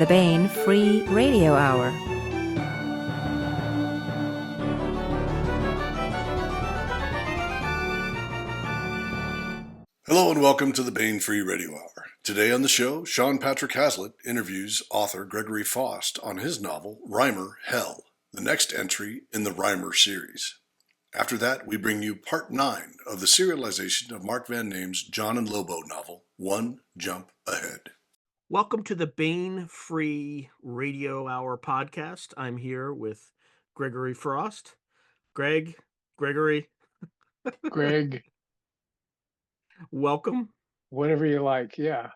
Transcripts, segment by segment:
the Bain Free Radio Hour. Hello and welcome to the Bain Free Radio Hour. Today on the show, Sean Patrick Hazlett interviews author Gregory Faust on his novel, Rhymer Hell, the next entry in the Rhymer series. After that, we bring you part 9 of the serialization of Mark Van Name's John and Lobo novel, One Jump Ahead. Welcome to the Bain Free Radio Hour podcast. I'm here with Gregory Frost. Gregory. Greg. Welcome. Whatever you like. Yeah.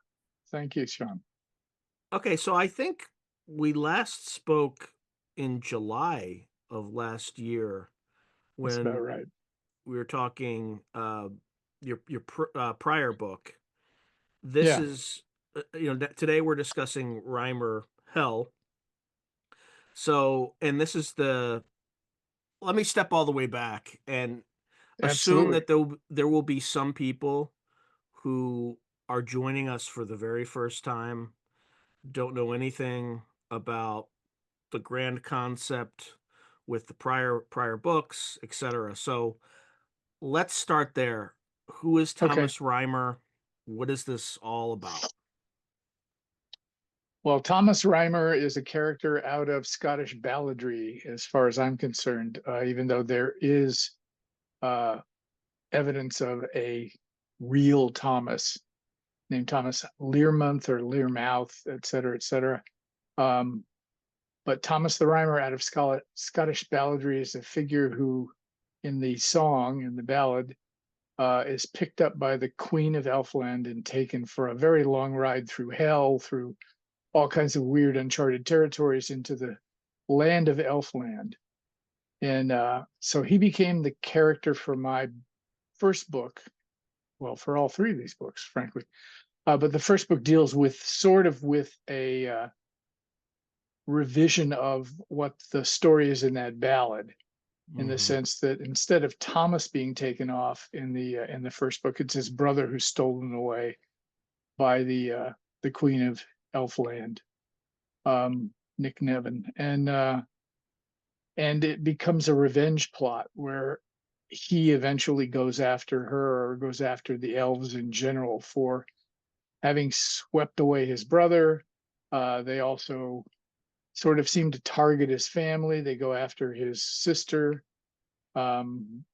Thank you, Sean. Okay, so I think we last spoke in July of last year when That's about right. we were talking your prior book. This is today we're discussing Rhymer Hell. So, and this is let me step all the way back and assume that there will be some people who are joining us for the very first time, don't know anything about the grand concept with the prior books, etc. So let's start there. Who is Thomas Rhymer? What is this all about? Well, Thomas Rhymer is a character out of Scottish balladry, as far as I'm concerned, even though there is evidence of a real Thomas named Thomas Learmonth or Learmouth, et cetera, et cetera. But Thomas the Rhymer out of Scottish balladry is a figure who, in the song, in the ballad, is picked up by the Queen of Elfland and taken for a very long ride through hell, through all kinds of weird uncharted territories into the land of Elfland. And so he became the character for my first book. Well, for all three of these books, frankly. But the first book deals with a revision of what the story is in that ballad, in the sense that instead of Thomas being taken off in the first book, it's his brother who's stolen away by the Queen of Elfland, Nick Nevin, and it becomes a revenge plot where he eventually goes after her, or goes after the elves in general, for having swept away his brother. They also sort of seem to target his family. They go after his sister, and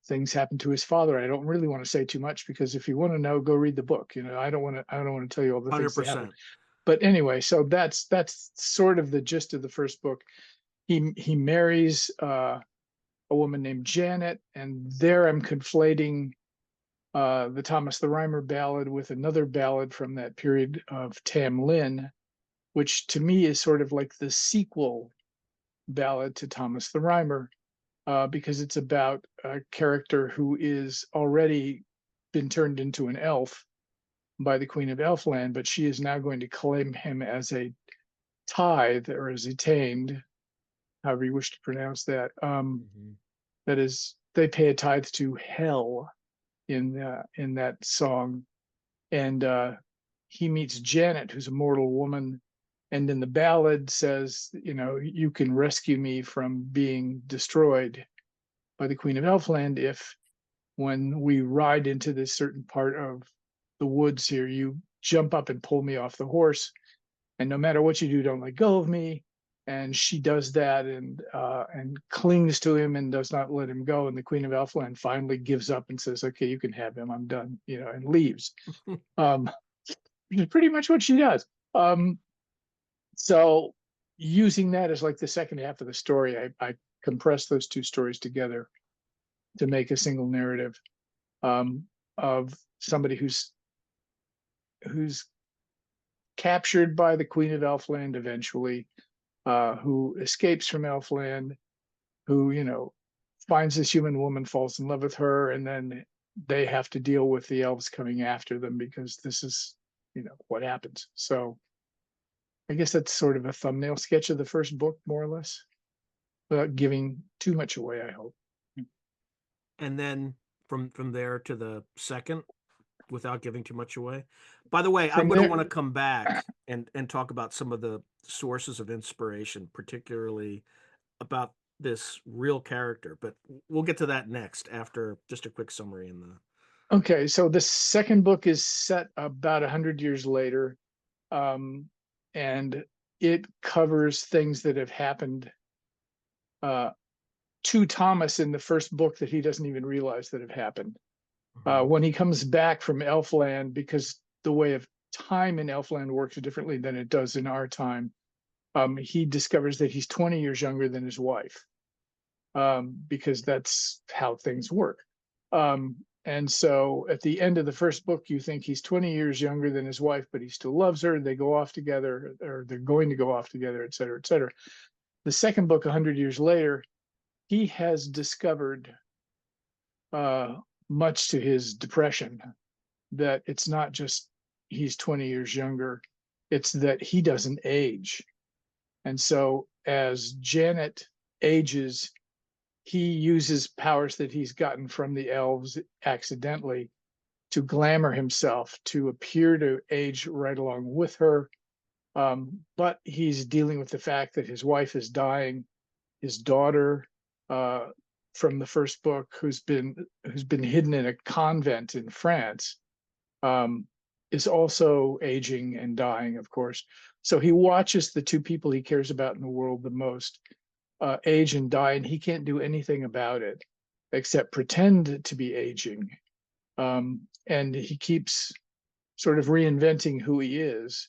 things happen to his father. I don't really want to say too much, because if you want to know, go read the book. I don't want to tell you all the things that happen. But anyway, so that's sort of the gist of the first book. He marries a woman named Janet, and there I'm conflating the Thomas the Rhymer ballad with another ballad from that period of Tam Lin, which to me is sort of like the sequel ballad to Thomas the Rhymer, because it's about a character who is already been turned into an elf by the Queen of Elfland, but she is now going to claim him as a tithe, or as a tamed, however you wish to pronounce that. That is, they pay a tithe to hell in that song, and he meets Janet, who's a mortal woman, and in the ballad says, you can rescue me from being destroyed by the Queen of Elfland if, when we ride into this certain part of the woods here, you jump up and pull me off the horse, and no matter what you do, don't let go of me. And she does that, and clings to him and does not let him go. And the Queen of Elfland finally gives up and says, "Okay, you can have him. I'm done," and leaves. Pretty much what she does. So using that as like the second half of the story, I compressed those two stories together to make a single narrative of somebody who's captured by the Queen of Elfland eventually, who escapes from Elfland, who finds this human woman, falls in love with her, and then they have to deal with the elves coming after them, because this is what happens. So I guess that's sort of a thumbnail sketch of the first book, more or less, without giving too much away, I hope. And then from there to the second, without giving too much away. By the way, I'm From going to there, want to come back and talk about some of the sources of inspiration, particularly about this real character, but we'll get to that next after just a quick summary in the. okay, so the second book is set about 100 years later, and it covers things that have happened to Thomas in the first book that he doesn't even realize that have happened. When he comes back from Elfland, because the way of time in Elfland works differently than it does in our time, he discovers that he's 20 years younger than his wife, because that's how things work. And so at the end of the first book, you think he's 20 years younger than his wife, but he still loves her. They go off together, or they're going to go off together, et cetera, et cetera. The second book, 100 years later, he has discovered, much to his depression, that it's not just he's 20 years younger, it's that he doesn't age. And so as Janet ages, he uses powers that he's gotten from the elves accidentally to glamour himself, to appear to age right along with her. But he's dealing with the fact that his wife is dying. His daughter, from the first book, who's been hidden in a convent in France, is also aging and dying, of course. So he watches the two people he cares about in the world the most age and die, and he can't do anything about it except pretend to be aging. And he keeps sort of reinventing who he is,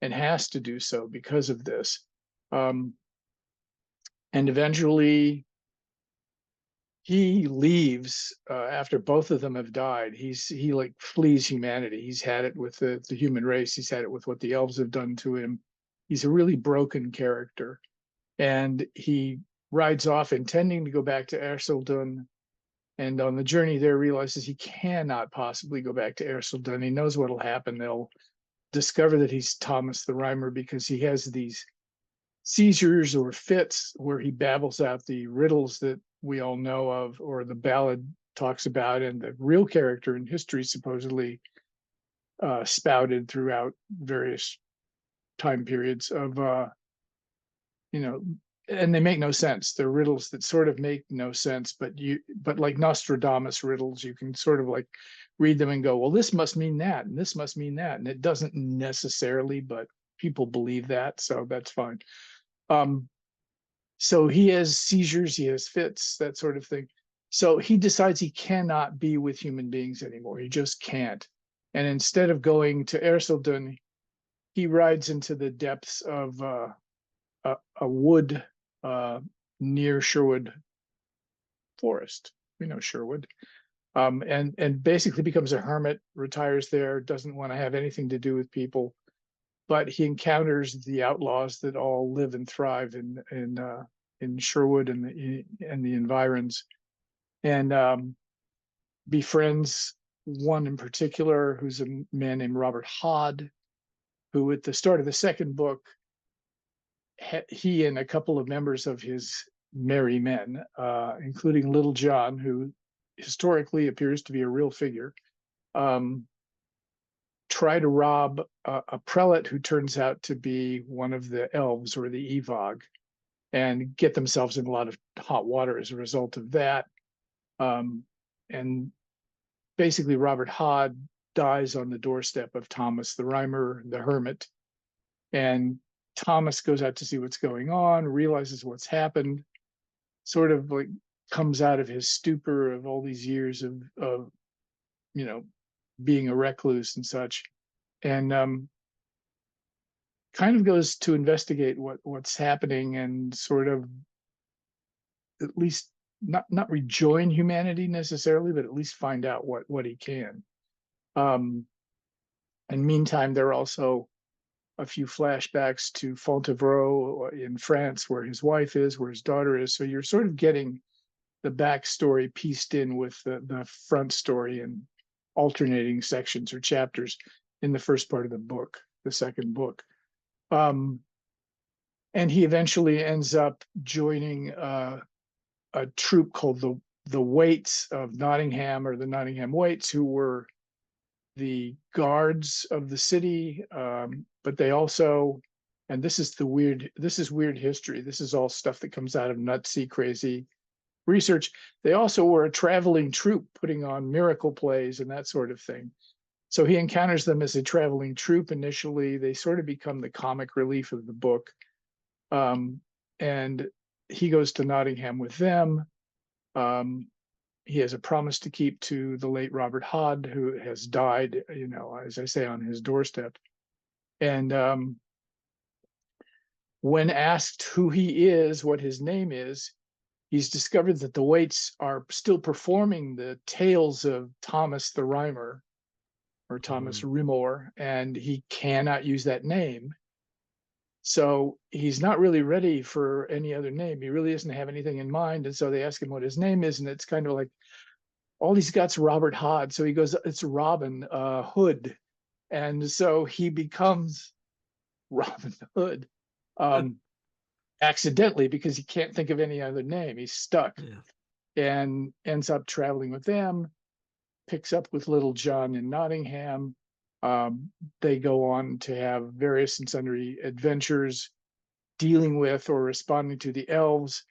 and has to do so because of this. And eventually he leaves after both of them have died. He like flees humanity. He's had it with the human race. He's had it with what the elves have done to him. He's a really broken character. And he rides off intending to go back to Erseldun, and on the journey there realizes he cannot possibly go back to Erseldun. He knows what'll happen. They'll discover that he's Thomas the Rhymer, because he has these seizures or fits where he babbles out the riddles that we all know of, or the ballad talks about, and the real character in history supposedly spouted throughout various time periods of and they make no sense. They're riddles that sort of make no sense, but like Nostradamus riddles, you can sort of like read them and go, well, this must mean that, and this must mean that. And it doesn't necessarily, but people believe that, so that's fine. So he has seizures, he has fits, that sort of thing. So he decides he cannot be with human beings anymore. He just can't. And instead of going to Erseldun, he rides into the depths of a wood near Sherwood Forest. We know Sherwood. And basically becomes a hermit, retires there, doesn't want to have anything to do with people. But he encounters the outlaws that all live and thrive in Sherwood and the environs, and befriends one in particular, who's a man named Robert Hod, who at the start of the second book, he and a couple of members of his merry men, including Little John, who historically appears to be a real figure, try to rob a prelate who turns out to be one of the elves, or the Evog, and get themselves in a lot of hot water as a result of that. And basically Robert Hod dies on the doorstep of Thomas the Rhymer, the hermit, and Thomas goes out to see what's going on, realizes what's happened, sort of like comes out of his stupor of all these years of being a recluse and such, and kind of goes to investigate what's happening, and sort of at least not rejoin humanity necessarily, but at least find out what he can. And meantime, there are also a few flashbacks to Fontevraud in France, where his wife is, where his daughter is. So you're sort of getting the backstory pieced in with the front story in alternating sections or chapters in the first part of the book, the second book. And he eventually ends up joining a troop called the Waits of Nottingham, or the Nottingham Waits, who were the guards of the city, but they also, and this is weird history. This is all stuff that comes out of nutsy, crazy research. They also were a traveling troupe putting on miracle plays and that sort of thing. So he encounters them as a traveling troupe initially. They sort of become the comic relief of the book. And he goes to Nottingham with them. He has a promise to keep to the late Robert Hod, who has died, as I say, on his doorstep. And when asked who he is, what his name is, he's discovered that the Waits are still performing the tales of Thomas the Rhymer, or Thomas Rimor, and he cannot use that name. So he's not really ready for any other name. He really doesn't have anything in mind. And so they ask him what his name is, and it's kind of like, all he's got's Robert Hod. So he goes, it's Robin Hood. And so he becomes Robin Hood accidentally, because he can't think of any other name. He's stuck. And ends up traveling with them, picks up with Little John in Nottingham. They go on to have various and sundry adventures dealing with or responding to the elves,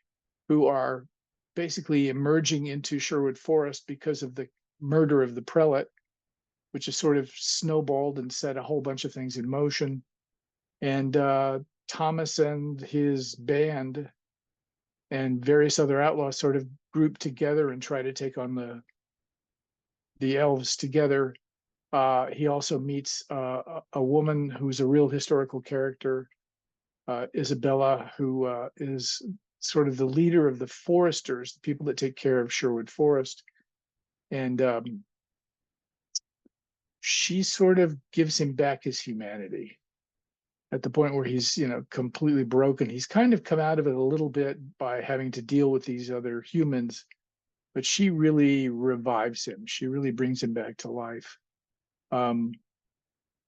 who are basically emerging into Sherwood Forest because of the murder of the prelate, which has sort of snowballed and set a whole bunch of things in motion. And Thomas and his band and various other outlaws sort of group together and try to take on the elves together. He also meets a woman who's a real historical character, Isabella, who is sort of the leader of the foresters, the people that take care of Sherwood Forest. And she sort of gives him back his humanity at the point where he's, completely broken. He's kind of come out of it a little bit by having to deal with these other humans, but she really revives him. She really brings him back to life,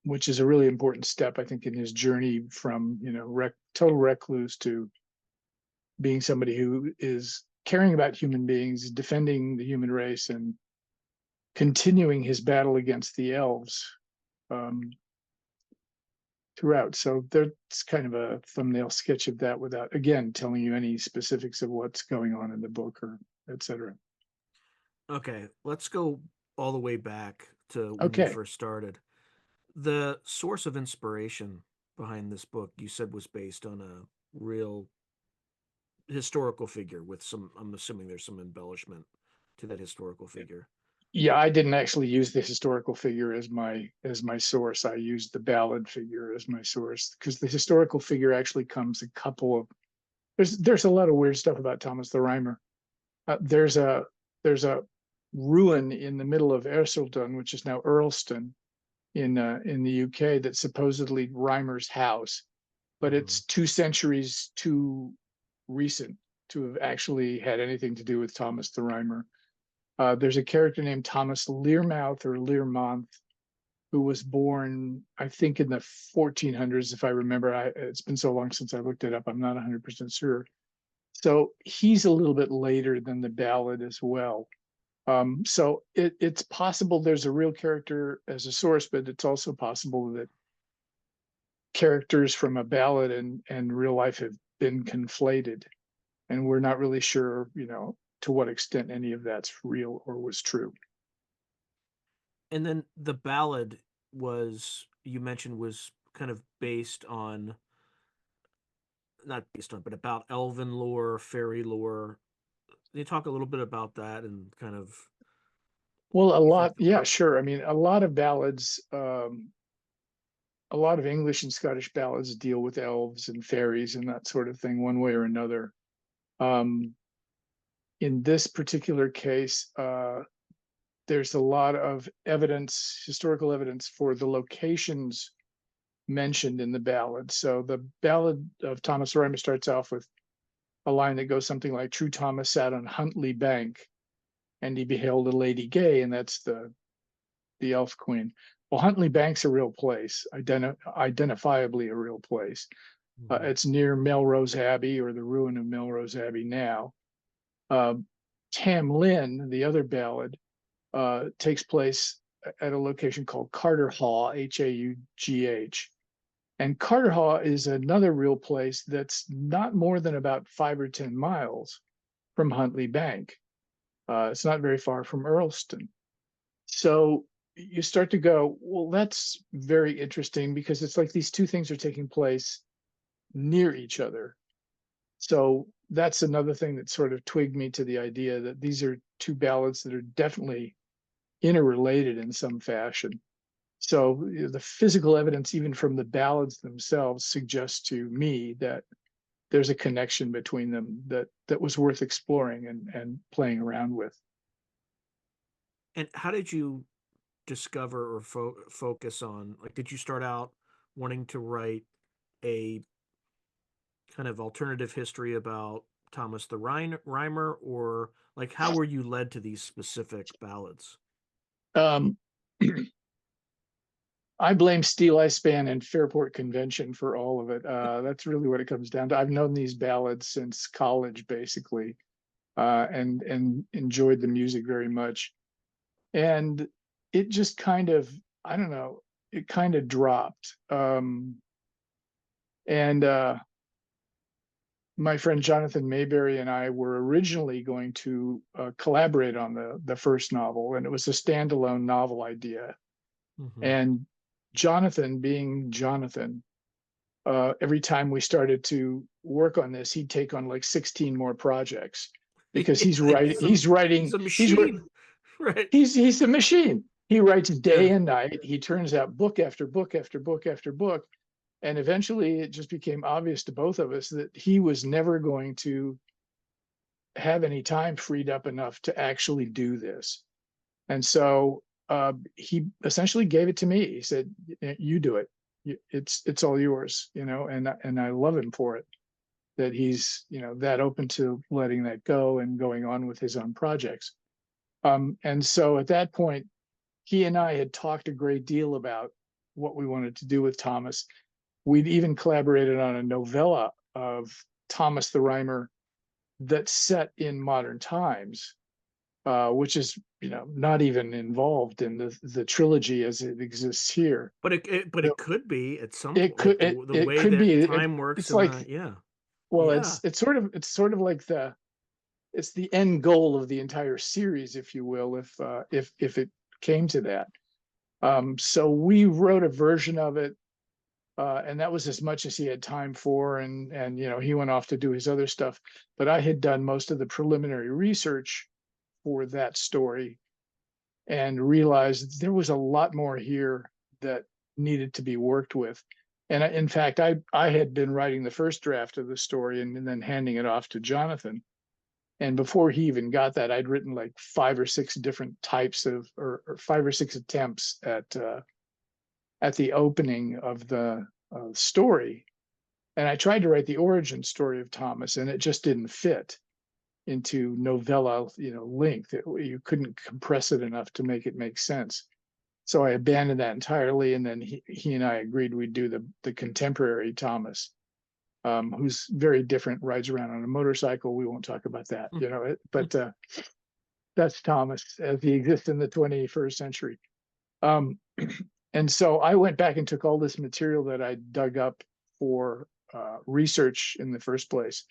which is a really important step, I think, in his journey from, total recluse to being somebody who is caring about human beings, defending the human race, and continuing his battle against the elves throughout. So there's kind of a thumbnail sketch of that without, again, telling you any specifics of what's going on in the book or etc. Okay, let's go all the way back to when you first started. The source of inspiration behind this book, you said, was based on a real historical figure with some, I'm assuming there's some embellishment to that historical figure. Yeah, I didn't actually use the historical figure as my source. I used the ballad figure as my source, because the historical figure actually comes a couple of, there's a lot of weird stuff about Thomas the Rhymer. There's a ruin in the middle of Ercildown, which is now Earlston in the UK, that's supposedly Rhymer's house, but it's 2 centuries too recent to have actually had anything to do with Thomas the Rhymer. There's a character named Thomas Learmouth or Learmonth, who was born, I think, in the 1400s, if I remember. It's been so long since I looked it up, I'm not 100% sure. So he's a little bit later than the ballad as well. So it's possible there's a real character as a source, but it's also possible that characters from a ballad and real life have been conflated, and we're not really sure, to what extent any of that's real or was true. And then the ballad you mentioned, was kind of based on, not based on, but about elven lore, fairy lore. Can you talk a little bit about that and kind of? Well, a lot, yeah, sure. I mean, a lot of ballads, a lot of English and Scottish ballads deal with elves and fairies and that sort of thing, one way or another. In this particular case, there's a lot of evidence, historical evidence, for the locations mentioned in the ballad. So the ballad of Thomas the Rhymer starts off with a line that goes something like, "True Thomas sat on Huntley bank, and he beheld a lady gay," and that's the elf queen. Well, Huntley Bank's a real place, identifiably a real place. It's near Melrose Abbey, or the ruin of Melrose Abbey now. Tam Lin, the other ballad, takes place at a location called Carter Hall, Haugh. And Carter Hall is another real place that's not more than about 5 or 10 miles from Huntley Bank. It's not very far from Earlston. So you start to go, well, that's very interesting, because it's like these two things are taking place near each other. So that's another thing that sort of twigged me to the idea that these are two ballads that are definitely interrelated in some fashion. So the physical evidence, even from the ballads themselves, suggests to me that there's a connection between them that was worth exploring and playing around with. And how did you discover or focus on, like, did you start out wanting to write a kind of alternative history about Thomas the Rhymer, or like how were you led to these specific ballads? Um, I blame Steel Eye Span and Fairport Convention for all of it. That's really what it comes down to. I've known these ballads since college, basically, and enjoyed the music very much. And it just kind of, I don't know, it kind of dropped. And my friend Jonathan Mayberry and I were originally going to collaborate on the first novel, and it was a standalone novel idea. Mm-hmm. And Jonathan, being Jonathan, every time we started to work on this, he'd take on like 16 more projects, because he's writing. He's a machine, right? He's a machine. He writes day and night. He turns out book after book after book after book. And eventually it just became obvious to both of us that he was never going to have any time freed up enough to actually do this. And so he essentially gave it to me. He said, "You do it. It's all yours," and I love him for it, that he's, that open to letting that go and going on with his own projects. And so at that point, he and I had talked a great deal about what we wanted to do with Thomas. We'd even collaborated on a novella of Thomas the Rhymer that's set in modern times, which is, not even involved in the trilogy as it exists here. But it could be at some It point. could, Like the way could that be. time works. It's like, well, yeah. it's sort of like it's the end goal of the entire series, if you will, if it came to that. So we wrote a version of it, and that was as much as he had time for, and he went off to do his other stuff. But I had done most of the preliminary research for that story and realized there was a lot more here that needed to be worked with. And in fact, I had been writing the first draft of the story and then handing it off to Jonathan. And before he even got that, I'd written like 5 or 6 different types of, or 5 or 6 attempts at the opening of the story. And I tried to write the origin story of Thomas, and it just didn't fit into novella, length. You couldn't compress it enough to make it make sense. So I abandoned that entirely. And then he and I agreed we'd do the contemporary Thomas, who's very different, rides around on a motorcycle. We won't talk about that, but that's Thomas as he exists in the 21st century. And so I went back and took all this material that I dug up for research in the first place,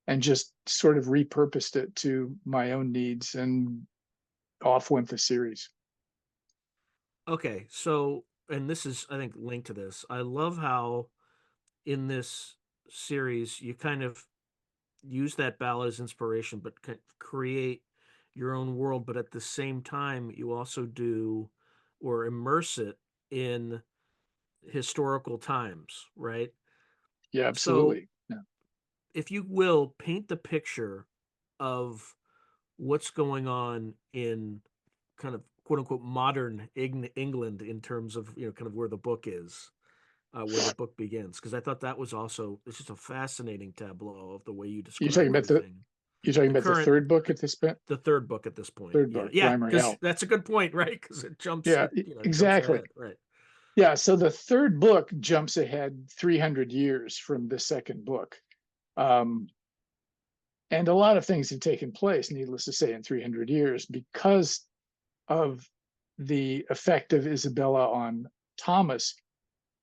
and just sort of repurposed it to my own needs, and off went the series. Okay, so, and this is, I think, linked to this. I love how in this series you kind of use that ballad as inspiration, but create your own world. But at the same time, you also do or immerse it in historical times, right? Yeah, So, absolutely. Yeah. if you will, paint the picture of what's going on in kind of quote unquote modern England in terms of, kind of where the book is, where the book begins. Because I thought that was also, it's just a fascinating tableau of the way you describe everything. You're talking about the third book at this point? The third book at this point. Third book, yeah, Rhymer because Hell. that's a good point, right? Because it jumps. Yeah, exactly. Jumps ahead, right. Yeah, so the third book jumps ahead 300 years from the second book. And a lot of things have taken place, needless to say, in 300 years because of the effect of Isabella on Thomas,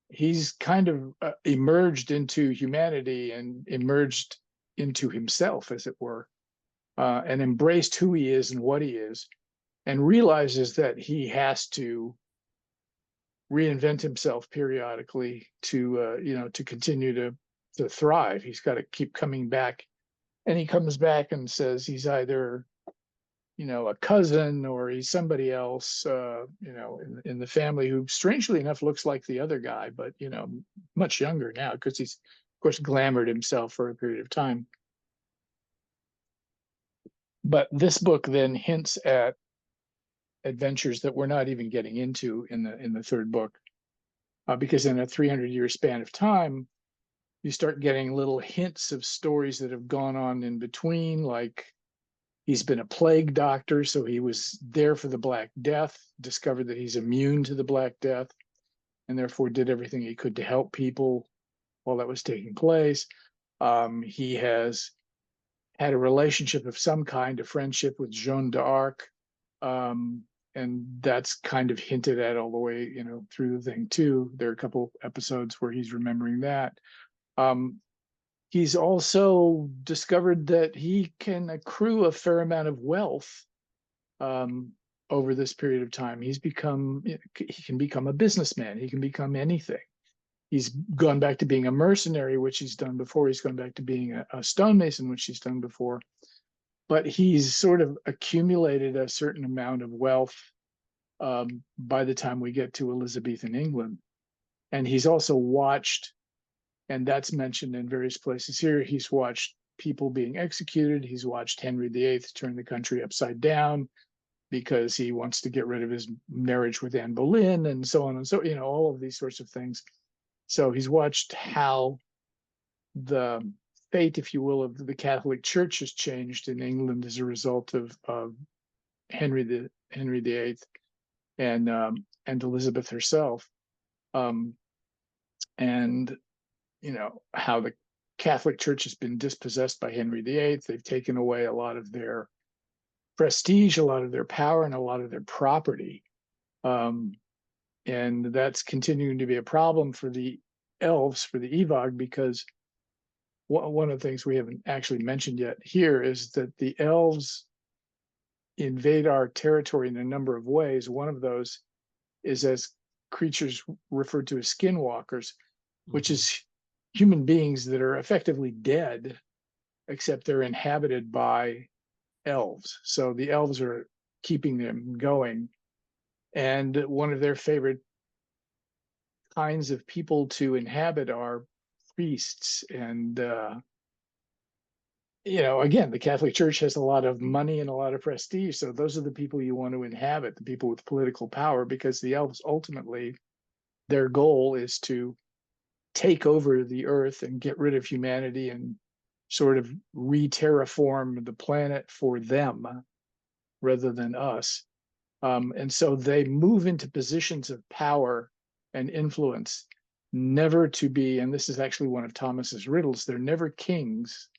he's kind of emerged into humanity and emerged into himself, as it were, and embraced who he is and what he is, and realizes that he has to reinvent himself periodically to continue to thrive. He's got to keep coming back, and he comes back and says he's either a cousin or he's somebody else in the family who strangely enough looks like the other guy, but much younger now, because he's of course glamored himself for a period of time. But this book then hints at adventures that we're not even getting into in the third book, because in a 300-year span of time, you start getting little hints of stories that have gone on in between, like he's been a plague doctor, so he was there for the Black Death, discovered that he's immune to the Black Death, and therefore did everything he could to help people while that was taking place. He has had a relationship of some kind, a friendship with Joan d'Arc, and that's kind of hinted at all the way, through the thing too. There are a couple episodes where he's remembering that. He's also discovered that he can accrue a fair amount of wealth over this period of time. He can become a businessman. He can become anything. He's gone back to being a mercenary, which he's done before. He's gone back to being a stonemason, which he's done before. But he's sort of accumulated a certain amount of wealth by the time we get to Elizabethan England. And he's also watched, and that's mentioned in various places here, he's watched people being executed. He's watched Henry VIII turn the country upside down because he wants to get rid of his marriage with Anne Boleyn, and so on and so, all of these sorts of things. So he's watched how the fate, if you will, of the Catholic Church has changed in England as a result of Henry VIII and Elizabeth herself, and how the Catholic Church has been dispossessed by Henry VIII. They've taken away a lot of their prestige, a lot of their power, and a lot of their property. And that's continuing to be a problem for the elves, for the Evog, because one of the things we haven't actually mentioned yet here is that the elves invade our territory in a number of ways. One of those is as creatures referred to as skinwalkers, which is human beings that are effectively dead, except they're inhabited by elves. So the elves are keeping them going. And one of their favorite kinds of people to inhabit are priests. And, again, the Catholic Church has a lot of money and a lot of prestige. So those are the people you want to inhabit, the people with political power, because the elves ultimately, their goal is to take over the earth and get rid of humanity and sort of re-terraform the planet for them rather than us. And so they move into positions of power and influence, never to be, and this is actually one of Thomas's riddles, they're never kings.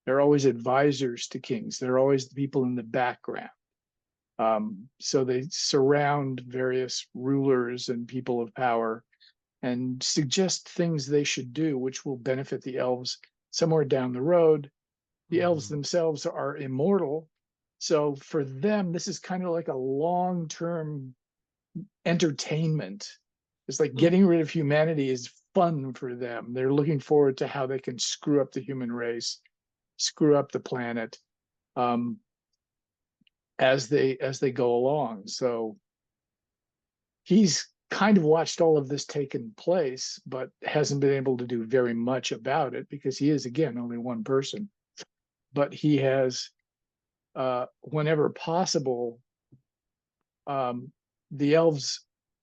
They're always advisors to kings. They're always the people in the background. So they surround various rulers and people of power and suggest things they should do, which will benefit the elves somewhere down the road. The elves themselves are immortal. So for them, this is kind of like a long-term entertainment. It's like getting rid of humanity is fun for them. They're looking forward to how they can screw up the human race, screw up the planet, as they go along. So he's kind of watched all of this taking place, but hasn't been able to do very much about it because he is, again, only one person. But he has, whenever possible, the elves,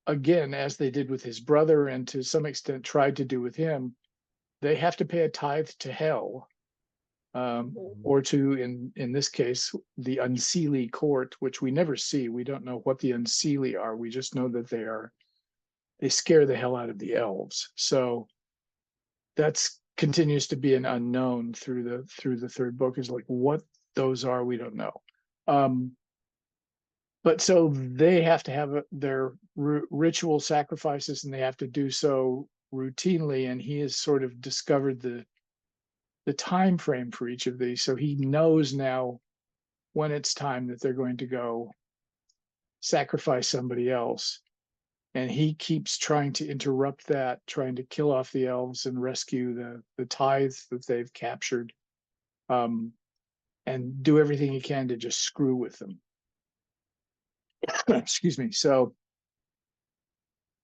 again, as they did with his brother and to some extent tried to do with him, they have to pay a tithe to hell, or to, in this case, the Unseelie court, which we never see. We don't know what the Unseelie are. We just know that they scare the hell out of the elves. So that's continues to be an unknown through the third book, is like what those are, we don't know. but so they have to have their ritual sacrifices, and they have to do so routinely. And he has sort of discovered the time frame for each of these, so he knows now when it's time that they're going to go sacrifice somebody else. And he keeps trying to interrupt that, trying to kill off the elves and rescue the tithe that they've captured, and do everything he can to just screw with them. Excuse me. So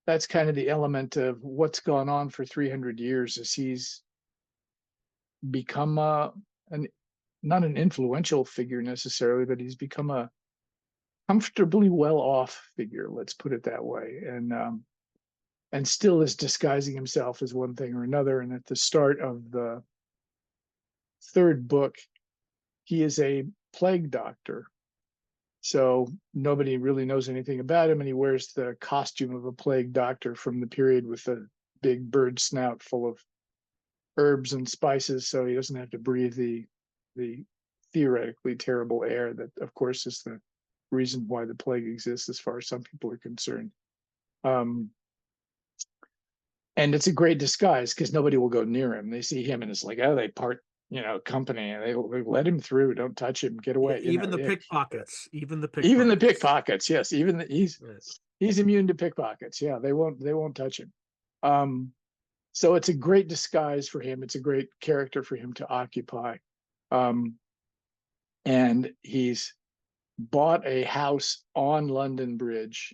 that's kind of the element of what's gone on for 300 years, as he's become not an influential figure necessarily, but he's become a comfortably well-off figure, let's put it that way, and still is disguising himself as one thing or another. And at the start of the third book, he is a plague doctor, so nobody really knows anything about him, and he wears the costume of a plague doctor from the period with the big bird snout full of herbs and spices, so he doesn't have to breathe the theoretically terrible air that, of course, is the reason why the plague exists as far as some people are concerned. And it's a great disguise because nobody will go near him. They see him and it's like, oh, they part, company, and they let him through. Don't touch him. Get away. Even the pickpockets. Even the pickpockets. Yes, he's immune to pickpockets. Yeah, they won't touch him. So it's a great disguise for him. It's a great character for him to occupy. And he's bought a house on London Bridge.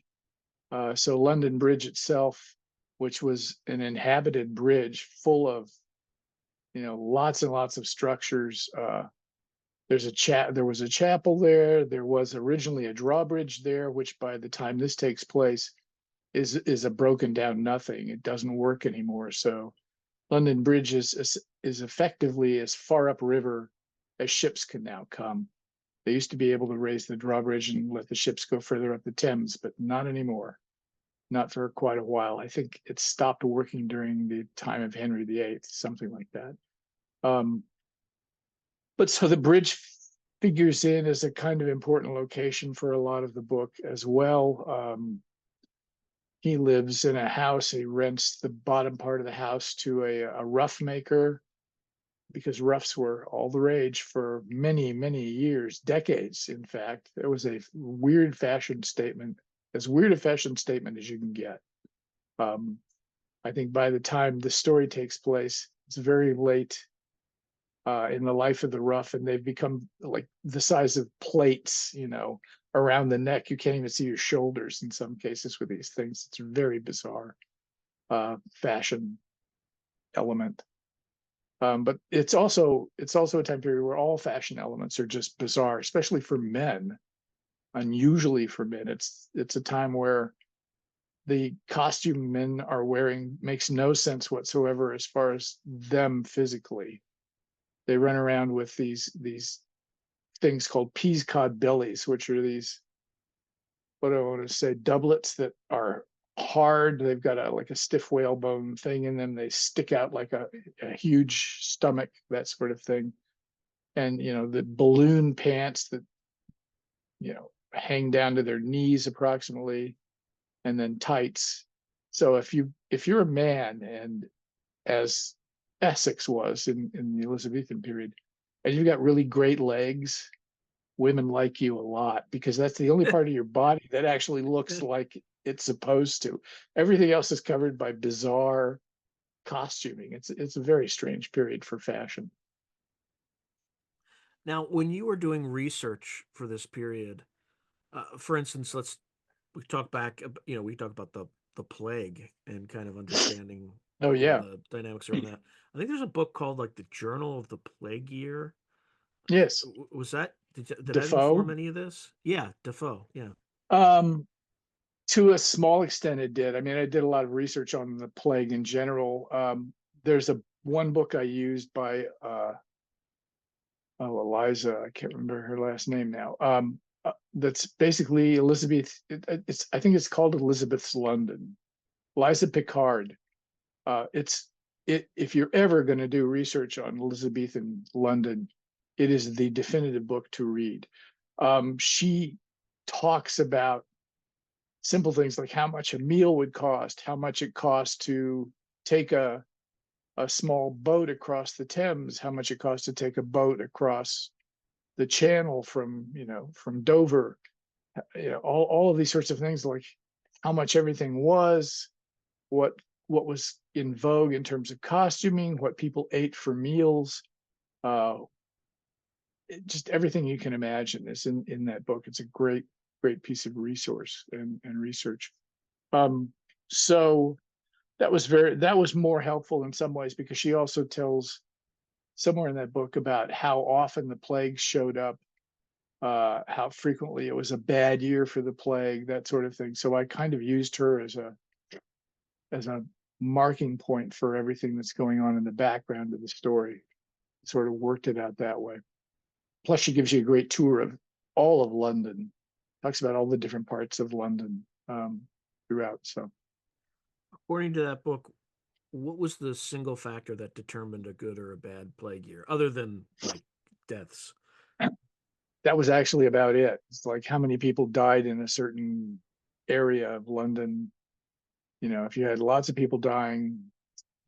So London Bridge itself, which was an inhabited bridge full of, lots and lots of structures. There was a chapel there. There was originally a drawbridge there, which by the time this takes place is a broken down nothing. It doesn't work anymore. So London Bridge is effectively as far upriver as ships can now come. They used to be able to raise the drawbridge and let the ships go further up the Thames, but not anymore. Not for quite a while. I think it stopped working during the time of Henry VIII, something like that. But so the bridge figures in as a kind of important location for a lot of the book as well. He lives in a house. He rents the bottom part of the house to a rough maker, because roughs were all the rage for many, many years, decades. In fact, it was a weird fashion statement, as weird a fashion statement as you can get. I think by the time the story takes place, it's very late in the life of the rough, and they've become like the size of plates, around the neck. You can't even see your shoulders in some cases with these things. It's a very bizarre fashion element. But it's also a time period where all fashion elements are just bizarre, especially for men. Unusually for men, it's a time where the costume men are wearing makes no sense whatsoever as far as them physically. They run around with these things called peas cod bellies, which are these, what do I want to say, doublets that are hard. They've got a stiff whalebone thing in them. They stick out like a huge stomach, that sort of thing. And the balloon pants that hang down to their knees approximately, and then tights. So if you're a man, and as Essex was in the Elizabethan period, and you've got really great legs, women like you a lot, because that's the only part of your body that actually looks like it's supposed to. Everything else is covered by bizarre costuming. It's a very strange period for fashion. Now, when you were doing research for this period, for instance, we talk about the plague and kind of understanding Oh yeah, the dynamics around that. I think there's a book called like the Journal of the Plague Year. yes. Was that did that Defoe. inform any of this? Yeah, Defoe. Yeah. To a small extent, it did. I mean, I did a lot of research on the plague in general. There's one book I used by Eliza. I can't remember her last name now. That's basically Elizabeth. I think it's called Elizabeth's London. Eliza Picard. If you're ever going to do research on Elizabethan London, it is the definitive book to read. She talks about simple things like how much a meal would cost, how much it costs to take a small boat across the Thames, how much it costs to take a boat across the Channel from Dover, all of these sorts of things, like how much everything was, what was in vogue in terms of costuming, what people ate for meals, just everything you can imagine is in that book. It's a great piece of resource and research. So that was more helpful in some ways, because she also tells somewhere in that book about how often the plague showed up, how frequently it was a bad year for the plague, that sort of thing. So I kind of used her as a marking point for everything that's going on in the background of the story, sort of worked it out that way. Plus, she gives you a great tour of all of London, talks about all the different parts of London throughout. So, according to that book, what was the single factor that determined a good or a bad plague year, other than like deaths? that was actually about it. It's like how many people died in a certain area of London. If you had lots of people dying,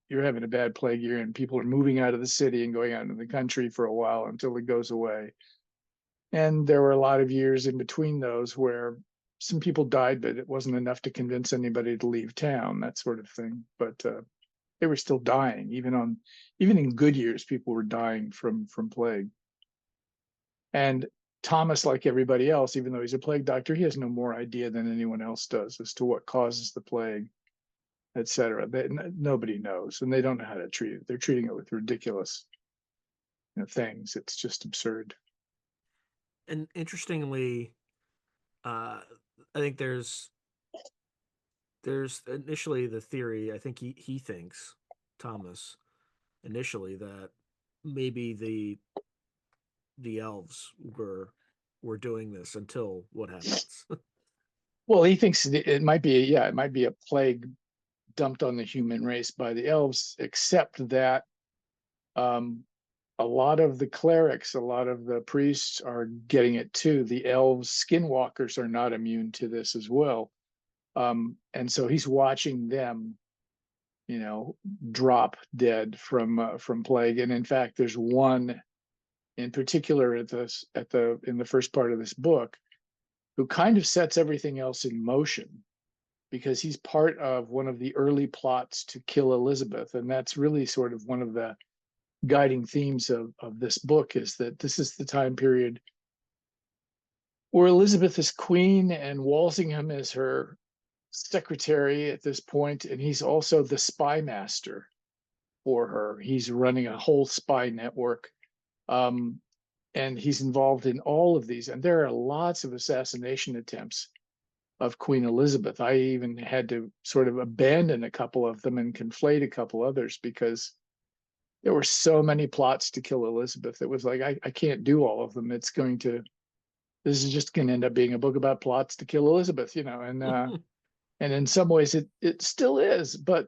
you're having a bad plague year, and people are moving out of the city and going out into the country for a while until it goes away. And there were a lot of years in between those where some people died, but it wasn't enough to convince anybody to leave town, that sort of thing. But they were still dying. Even in good years, people were dying from plague. And Thomas, like everybody else, even though he's a plague doctor, he has no more idea than anyone else does as to what causes the plague, etc. Nobody knows, and they don't know how to treat it. They're treating it with ridiculous things. It's just absurd. And interestingly, I think there's initially the theory. I think he thinks, Thomas, initially, that maybe the elves were doing this until what happens. Well, he thinks it might be a plague dumped on the human race by the elves, except that a lot of the clerics, a lot of the priests are getting it too. The elves, skinwalkers, are not immune to this as well. And so he's watching them, drop dead from plague. And in fact, there's one in particular in the first part of this book who kind of sets everything else in motion, because he's part of one of the early plots to kill Elizabeth. And that's really sort of one of the guiding themes of this book, is that this is the time period where Elizabeth is queen and Walsingham is her secretary at this point, and he's also the spy master for her. He's running a whole spy network, and he's involved in all of these. And there are lots of assassination attempts of Queen Elizabeth. I even had to sort of abandon a couple of them and conflate a couple others, because there were so many plots to kill Elizabeth. It was like, I can't do all of them. This is just going to end up being a book about plots to kill Elizabeth, and in some ways it still is, but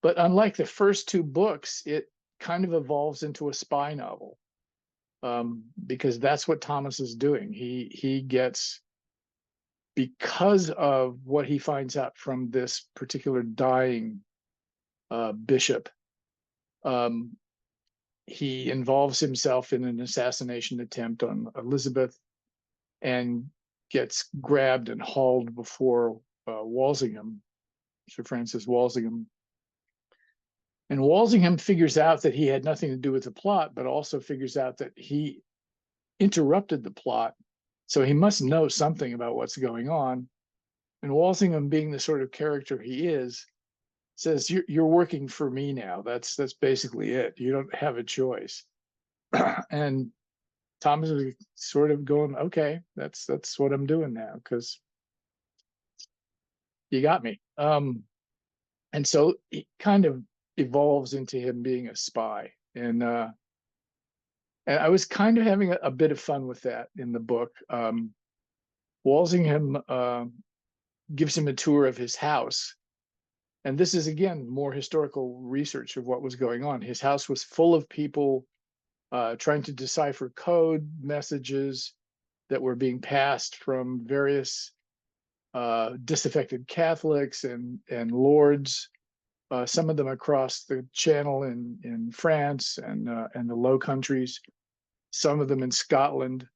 unlike the first two books, it kind of evolves into a spy novel, because that's what Thomas is doing. He gets, because of what he finds out from this particular dying bishop, he involves himself in an assassination attempt on Elizabeth and gets grabbed and hauled before Walsingham, Sir Francis Walsingham. And Walsingham figures out that he had nothing to do with the plot, but also figures out that he interrupted the plot. So he must know something about what's going on. And Walsingham, being the sort of character he is, says, you're working for me now. That's basically it. You don't have a choice. And Thomas is sort of going, okay, that's what I'm doing now, because you got me. And so it kind of evolves into him being a spy. And I was kind of having a bit of fun with that in the book. Walsingham gives him a tour of his house. And this is, again, more historical research of what was going on. His house was full of people trying to decipher code messages, that were being passed from various disaffected Catholics and lords, some of them across the Channel in France and the Low Countries, some of them in Scotland,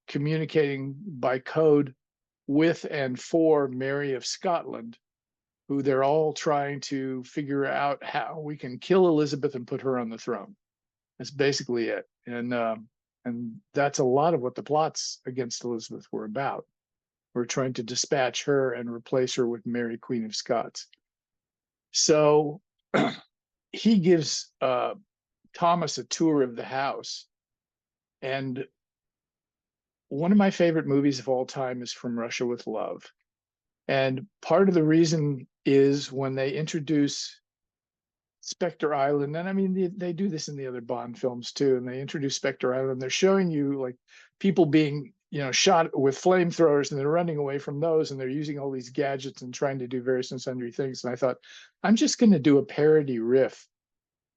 communicating by code with and for Mary of Scotland, who they're all trying to figure out how we can kill Elizabeth and put her on the throne. That's basically it. And that's a lot of what the plots against Elizabeth were about. We're trying to dispatch her and replace her with Mary, Queen of Scots. So he gives Thomas a tour of the house. And one of my favorite movies of all time is From Russia with Love. And part of the reason is when they introduce Spectre Island, and I mean, they do this in the other Bond films too, and they introduce Spectre Island, they're showing you like people being, shot with flamethrowers, and they're running away from those, and they're using all these gadgets and trying to do various and sundry things. And I thought, I'm just going to do a parody riff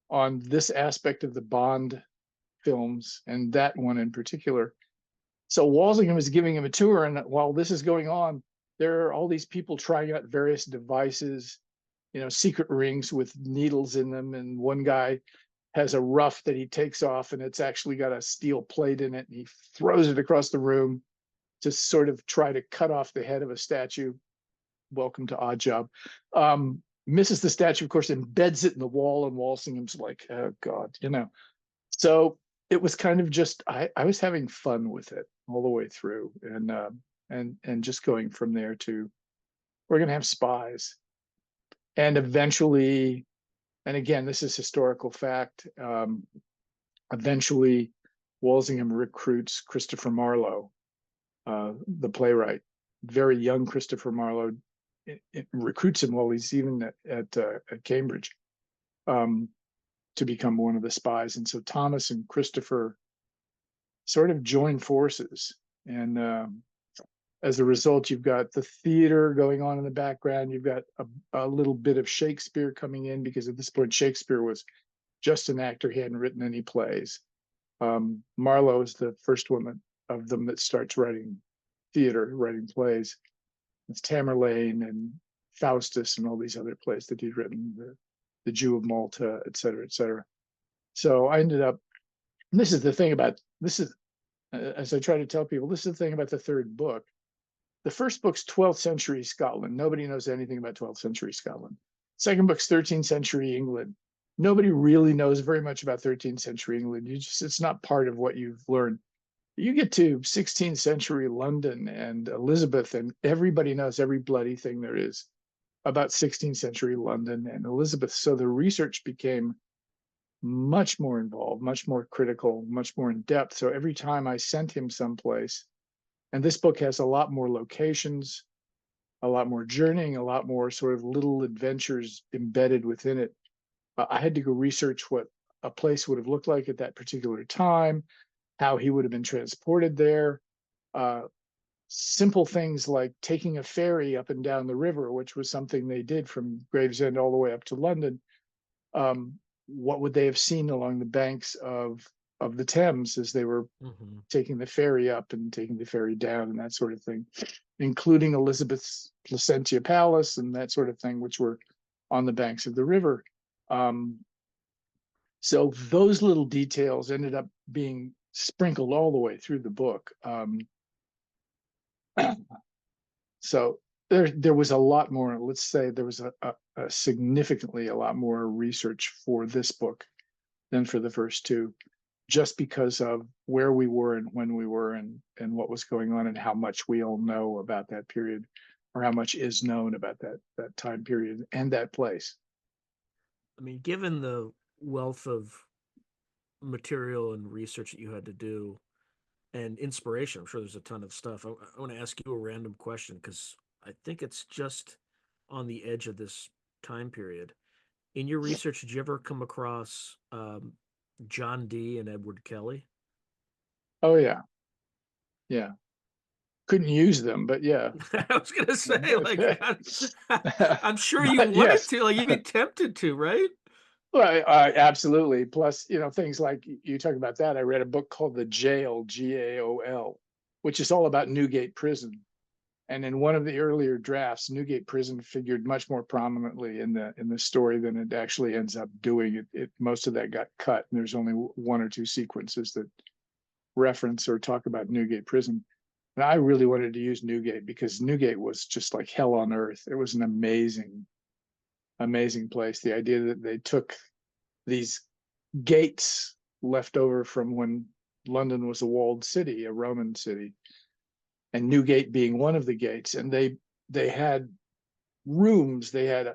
on this aspect of the Bond films, and that one in particular. So Walsingham is giving him a tour, and while this is going on, there are all these people trying out various devices, secret rings with needles in them. And one guy has a ruff that he takes off, and it's actually got a steel plate in it, and he throws it across the room to sort of try to cut off the head of a statue. Welcome to Odd Job. Misses the statue, of course, embeds it in the wall, and Walsingham's like, oh God, So it was kind of just, I was having fun with it all the way through, and just going from there to, we're going to have spies. And eventually, and again, this is historical fact, eventually Walsingham recruits Christopher Marlowe, the playwright, very young Christopher Marlowe. It recruits him while he's even at Cambridge, to become one of the spies. And so Thomas and Christopher sort of join forces. And as a result, you've got the theater going on in the background. You've got a little bit of Shakespeare coming in, because at this point, Shakespeare was just an actor. He hadn't written any plays. Marlowe is the first one of them that starts writing theater, writing plays. It's Tamerlane and Faustus and all these other plays that he'd written, the Jew of Malta, et cetera, et cetera. So I ended up, and this is the thing about, this is, as I try to tell people, this is the thing about the third book. The first book's 12th century Scotland. Nobody knows anything about 12th century Scotland. Second book's 13th century England. Nobody really knows very much about 13th century England. It's not part of what you've learned. You get to 16th century London and Elizabeth, and everybody knows every bloody thing there is about 16th century London and Elizabeth. So the research became much more involved, much more critical, much more in depth. So every time I sent him someplace, and this book has a lot more locations, a lot more journeying, a lot more sort of little adventures embedded within it. I had to go research what a place would have looked like at that particular time, how he would have been transported there. Simple things like taking a ferry up and down the river, which was something they did from Gravesend all the way up to London. What would they have seen along the banks of the Thames as they were taking the ferry up and taking the ferry down, and that sort of thing, including Elizabeth's Placentia Palace and that sort of thing, which were on the banks of the river. So those little details ended up being sprinkled all the way through the book. So there was a lot more, let's say there was a significantly a lot more research for this book than for the first two, just because of where we were and when we were and what was going on and how much we all know about that period, or how much is known about that time period and that place. I mean, given the wealth of material and research that you had to do and inspiration, I'm sure there's a ton of stuff. I want to ask you a random question, because I think it's just on the edge of this time period. In your research, did you ever come across John Dee and Edward Kelly? Oh yeah. Couldn't use them, but yeah. I was gonna say, like, I'm sure you wanted Yes. to, like, you'd be tempted to, right? Well, absolutely. Plus, things like you talk about that. I read a book called The Jail, Gaol, which is all about Newgate Prison. And in one of the earlier drafts, Newgate Prison figured much more prominently in the story than it actually ends up doing. Most of that got cut, and there's only one or two sequences that reference or talk about Newgate Prison. And I really wanted to use Newgate because Newgate was just like hell on earth. It was an amazing, amazing place. The idea that they took these gates left over from when London was a walled city, a Roman city, and Newgate being one of the gates, and they had rooms, they had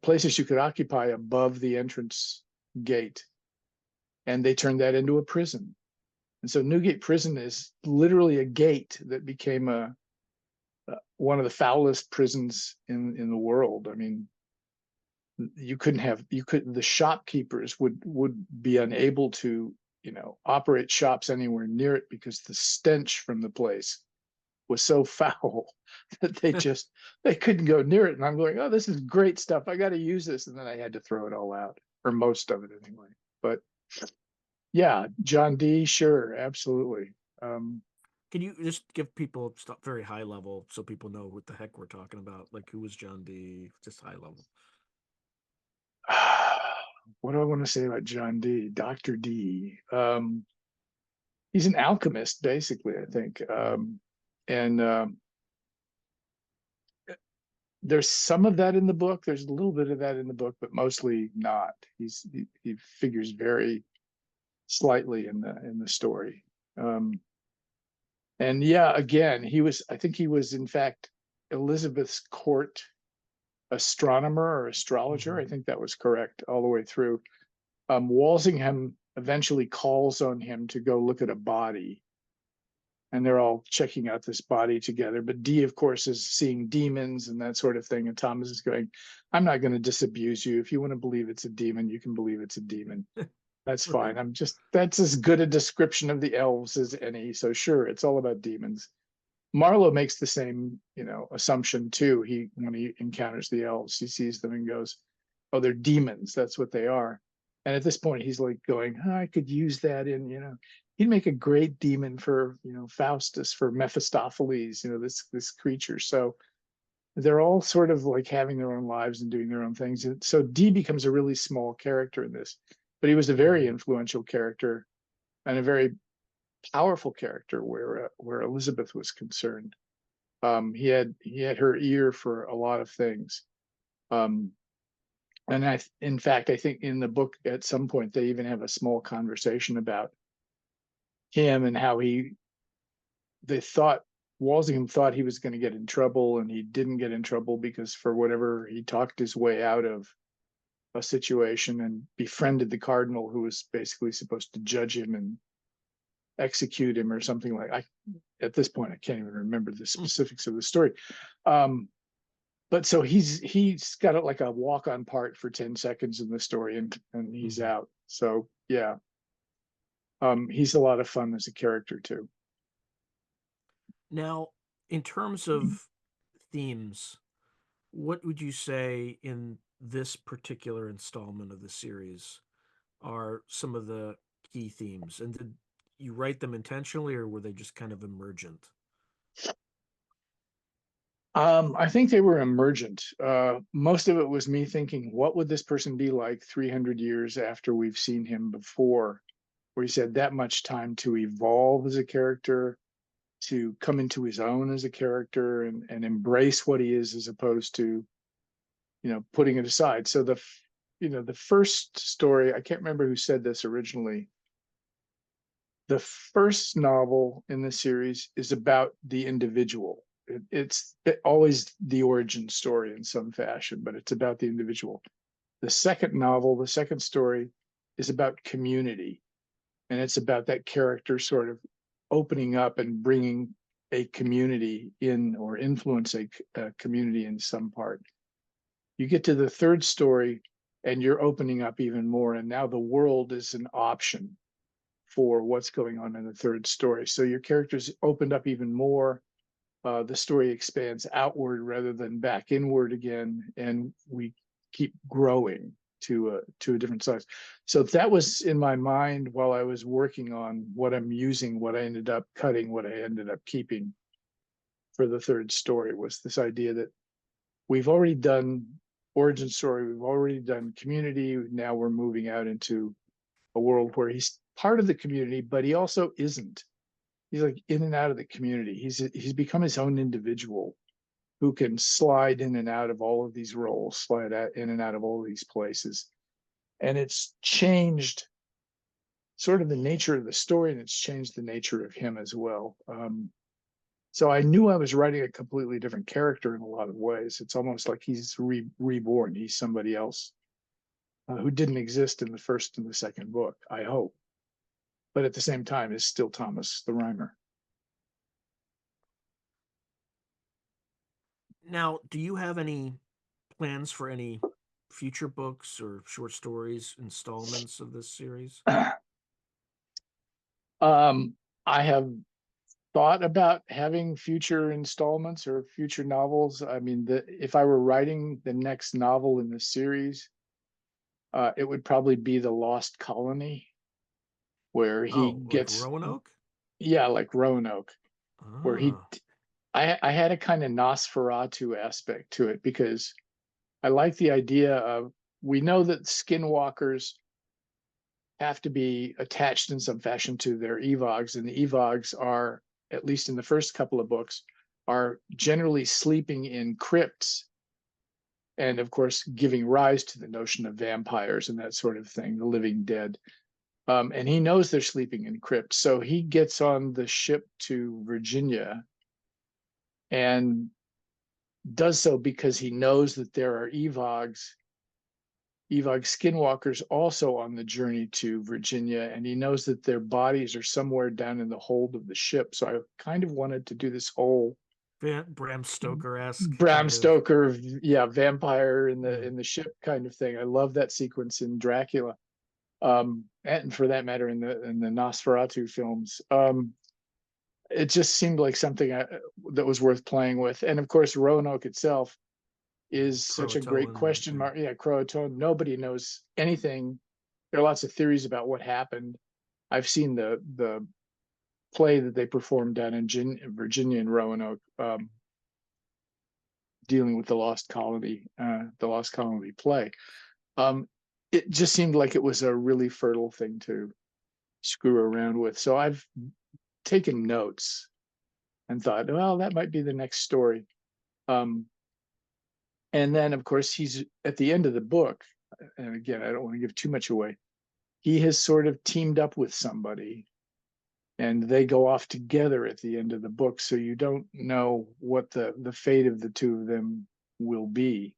places you could occupy above the entrance gate, and they turned that into a prison. And so Newgate Prison is literally a gate that became one of the foulest prisons in the world. I mean, the shopkeepers would be unable to, operate shops anywhere near it because the stench from the place was so foul that they couldn't go near it. And I'm going, oh, this is great stuff. I got to use this. And then I had to throw it all out, or most of it anyway. But yeah, John Dee, sure, absolutely. Can you just give people stuff very high level so people know what the heck we're talking about? Like, who was John Dee? Just high level. What do I want to say about John Dee? Dr. Dee. He's an alchemist, basically, I think. And there's some of that in the book. There's a little bit of that in the book, but mostly not. He figures very slightly in the story. And yeah, again, I think he was in fact Elizabeth's court astronomer or astrologer. I think that was correct all the way through. Walsingham eventually calls on him to go look at a body, and they're all checking out this body together. But Dee, of course, is seeing demons and that sort of thing. And Thomas is going, I'm not going to disabuse you. If you want to believe it's a demon, you can believe it's a demon. That's fine. That's as good a description of the elves as any. So sure, it's all about demons. Marlowe makes the same, assumption too. When he encounters the elves, he sees them and goes, oh, they're demons. That's what they are. And at this point, he's like going, I could use that in, he'd make a great demon for, Faustus, for Mephistopheles, this creature. So they're all sort of like having their own lives and doing their own things. And so Dee becomes a really small character in this, but he was a very influential character and a very powerful character where Elizabeth was concerned. He had her ear for a lot of things. And in fact, I think in the book at some point, they even have a small conversation about him and how Walsingham thought he was going to get in trouble, and he didn't get in trouble because for whatever, he talked his way out of a situation and befriended the cardinal, who was basically supposed to judge him and execute him or something like. At this point, I can't even remember the specifics of the story. But so he's got like a walk-on part for 10 seconds in the story, and he's out. So yeah, he's a lot of fun as a character too. Now, in terms of themes, what would you say in this particular installment of the series are some of the key themes? And did you write them intentionally, or were they just kind of emergent? I think they were emergent. Most of it was me thinking, what would this person be like 300 years after we've seen him before? Where he's had that much time to evolve as a character, to come into his own as a character, and embrace what he is, as opposed to, putting it aside. So the first story, I can't remember who said this originally. The first novel in the series is about the individual. It's always the origin story in some fashion, but it's about the individual. The second novel, the second story, is about community. And it's about that character sort of opening up and bringing a community in, or influence a community in some part. You get to the third story and you're opening up even more. And now the world is an option for what's going on in the third story. So your characters opened up even more. The story expands outward rather than back inward again, and we keep growing. to a different size. So that was in my mind while I was working on what I'm using, what I ended up cutting, what I ended up keeping for the third story, was this idea that we've already done origin story, we've already done community. Now we're moving out into a world where he's part of the community, but he also isn't. He's like in and out of the community. He's become his own individual who can slide in and out of all of these roles, slide out in and out of all of these places. And it's changed sort of the nature of the story, and it's changed the nature of him as well. So I knew I was writing a completely different character in a lot of ways. It's almost like he's reborn. He's somebody else who didn't exist in the first and the second book, I hope. But at the same time, is still Thomas the Rhymer. Now, do you have any plans for any future books or short stories, installments of this series? I have thought about having future installments or future novels. I mean, if I were writing the next novel in the series, it would probably be The Lost Colony, where he gets, like Roanoke? Yeah, like Roanoke, where Ah. I had a kind of Nosferatu aspect to it, because I like the idea of, we know that skinwalkers have to be attached in some fashion to their evogs, and the evogs are, at least in the first couple of books, are generally sleeping in crypts, and of course giving rise to the notion of vampires and that sort of thing, the living dead. And he knows they're sleeping in crypts, so he gets on the ship to Virginia and does so because he knows that there are Evog skinwalkers also on the journey to Virginia, and he knows that their bodies are somewhere down in the hold of the ship. So I kind of wanted to do this whole Bram Stoker-esque Bram Stoker, vampire in the ship kind of thing. I love that sequence in Dracula, and for that matter in the Nosferatu films. It just seemed like something that was worth playing with. And of course, Roanoke itself is such a great question mark. Yeah, Croatoan. Nobody knows anything. There are lots of theories about what happened. I've seen the play that they performed down in Virginia in Roanoke, dealing with the Lost Colony play. It just seemed like it was a really fertile thing to screw around with. So I've taken notes and thought, well, that might be the next story. And then, of course, he's at the end of the book, and again, I don't want to give too much away. He has sort of teamed up with somebody, and they go off together at the end of the book. So you don't know what the fate of the two of them will be.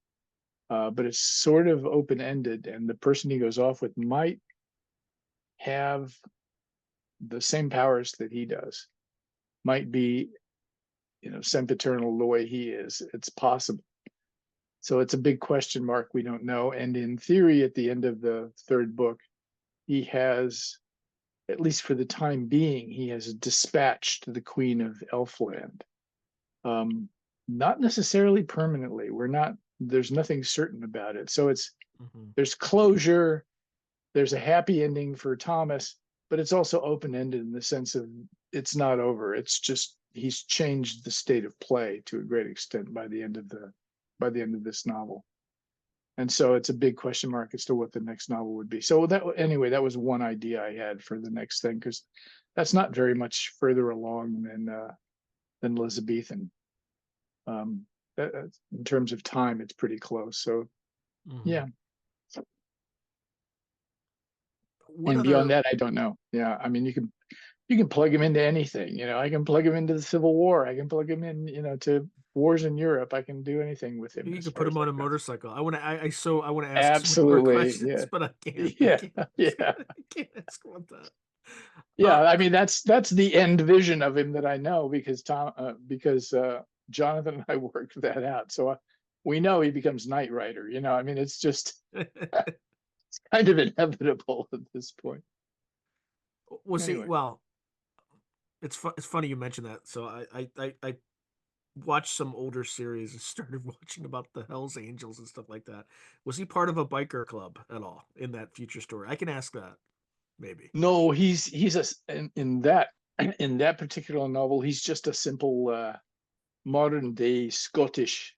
But it's sort of open-ended, and the person he goes off with might have the same powers that he does, might be, sempiternal the way he is. It's possible. So it's a big question mark. We don't know. And in theory, at the end of the third book, he has, at least for the time being, he has dispatched the Queen of Elfland. Not necessarily permanently. There's nothing certain about it. So there's closure, there's a happy ending for Thomas, but it's also open-ended in the sense of it's not over. It's just, he's changed the state of play to a great extent by the end of this novel. And so it's a big question mark as to what the next novel would be. So that was one idea I had for the next thing, because that's not very much further along than Elizabethan. In terms of time, it's pretty close. So yeah. And beyond that, I don't know. Yeah, I mean, you can plug him into anything. I can plug him into the Civil War. I can plug him in, to wars in Europe. I can do anything with him. You can put him on a motorcycle. I want to ask absolutely some more questions, yeah. But I can't. Yeah, I can't ask about that. Yeah, I mean that's the end vision of him that I know, because Jonathan and I worked that out. So we know he becomes Knight Rider. I mean, it's just it's kind of inevitable at this point. Well, Anyway. see, well, it's funny you mentioned that. So I watched some older series and started watching about the Hells Angels and stuff like that. Was he part of a biker club at all in that future story? I can ask that, maybe. No, he's in that in that particular novel, he's just a simple modern day Scottish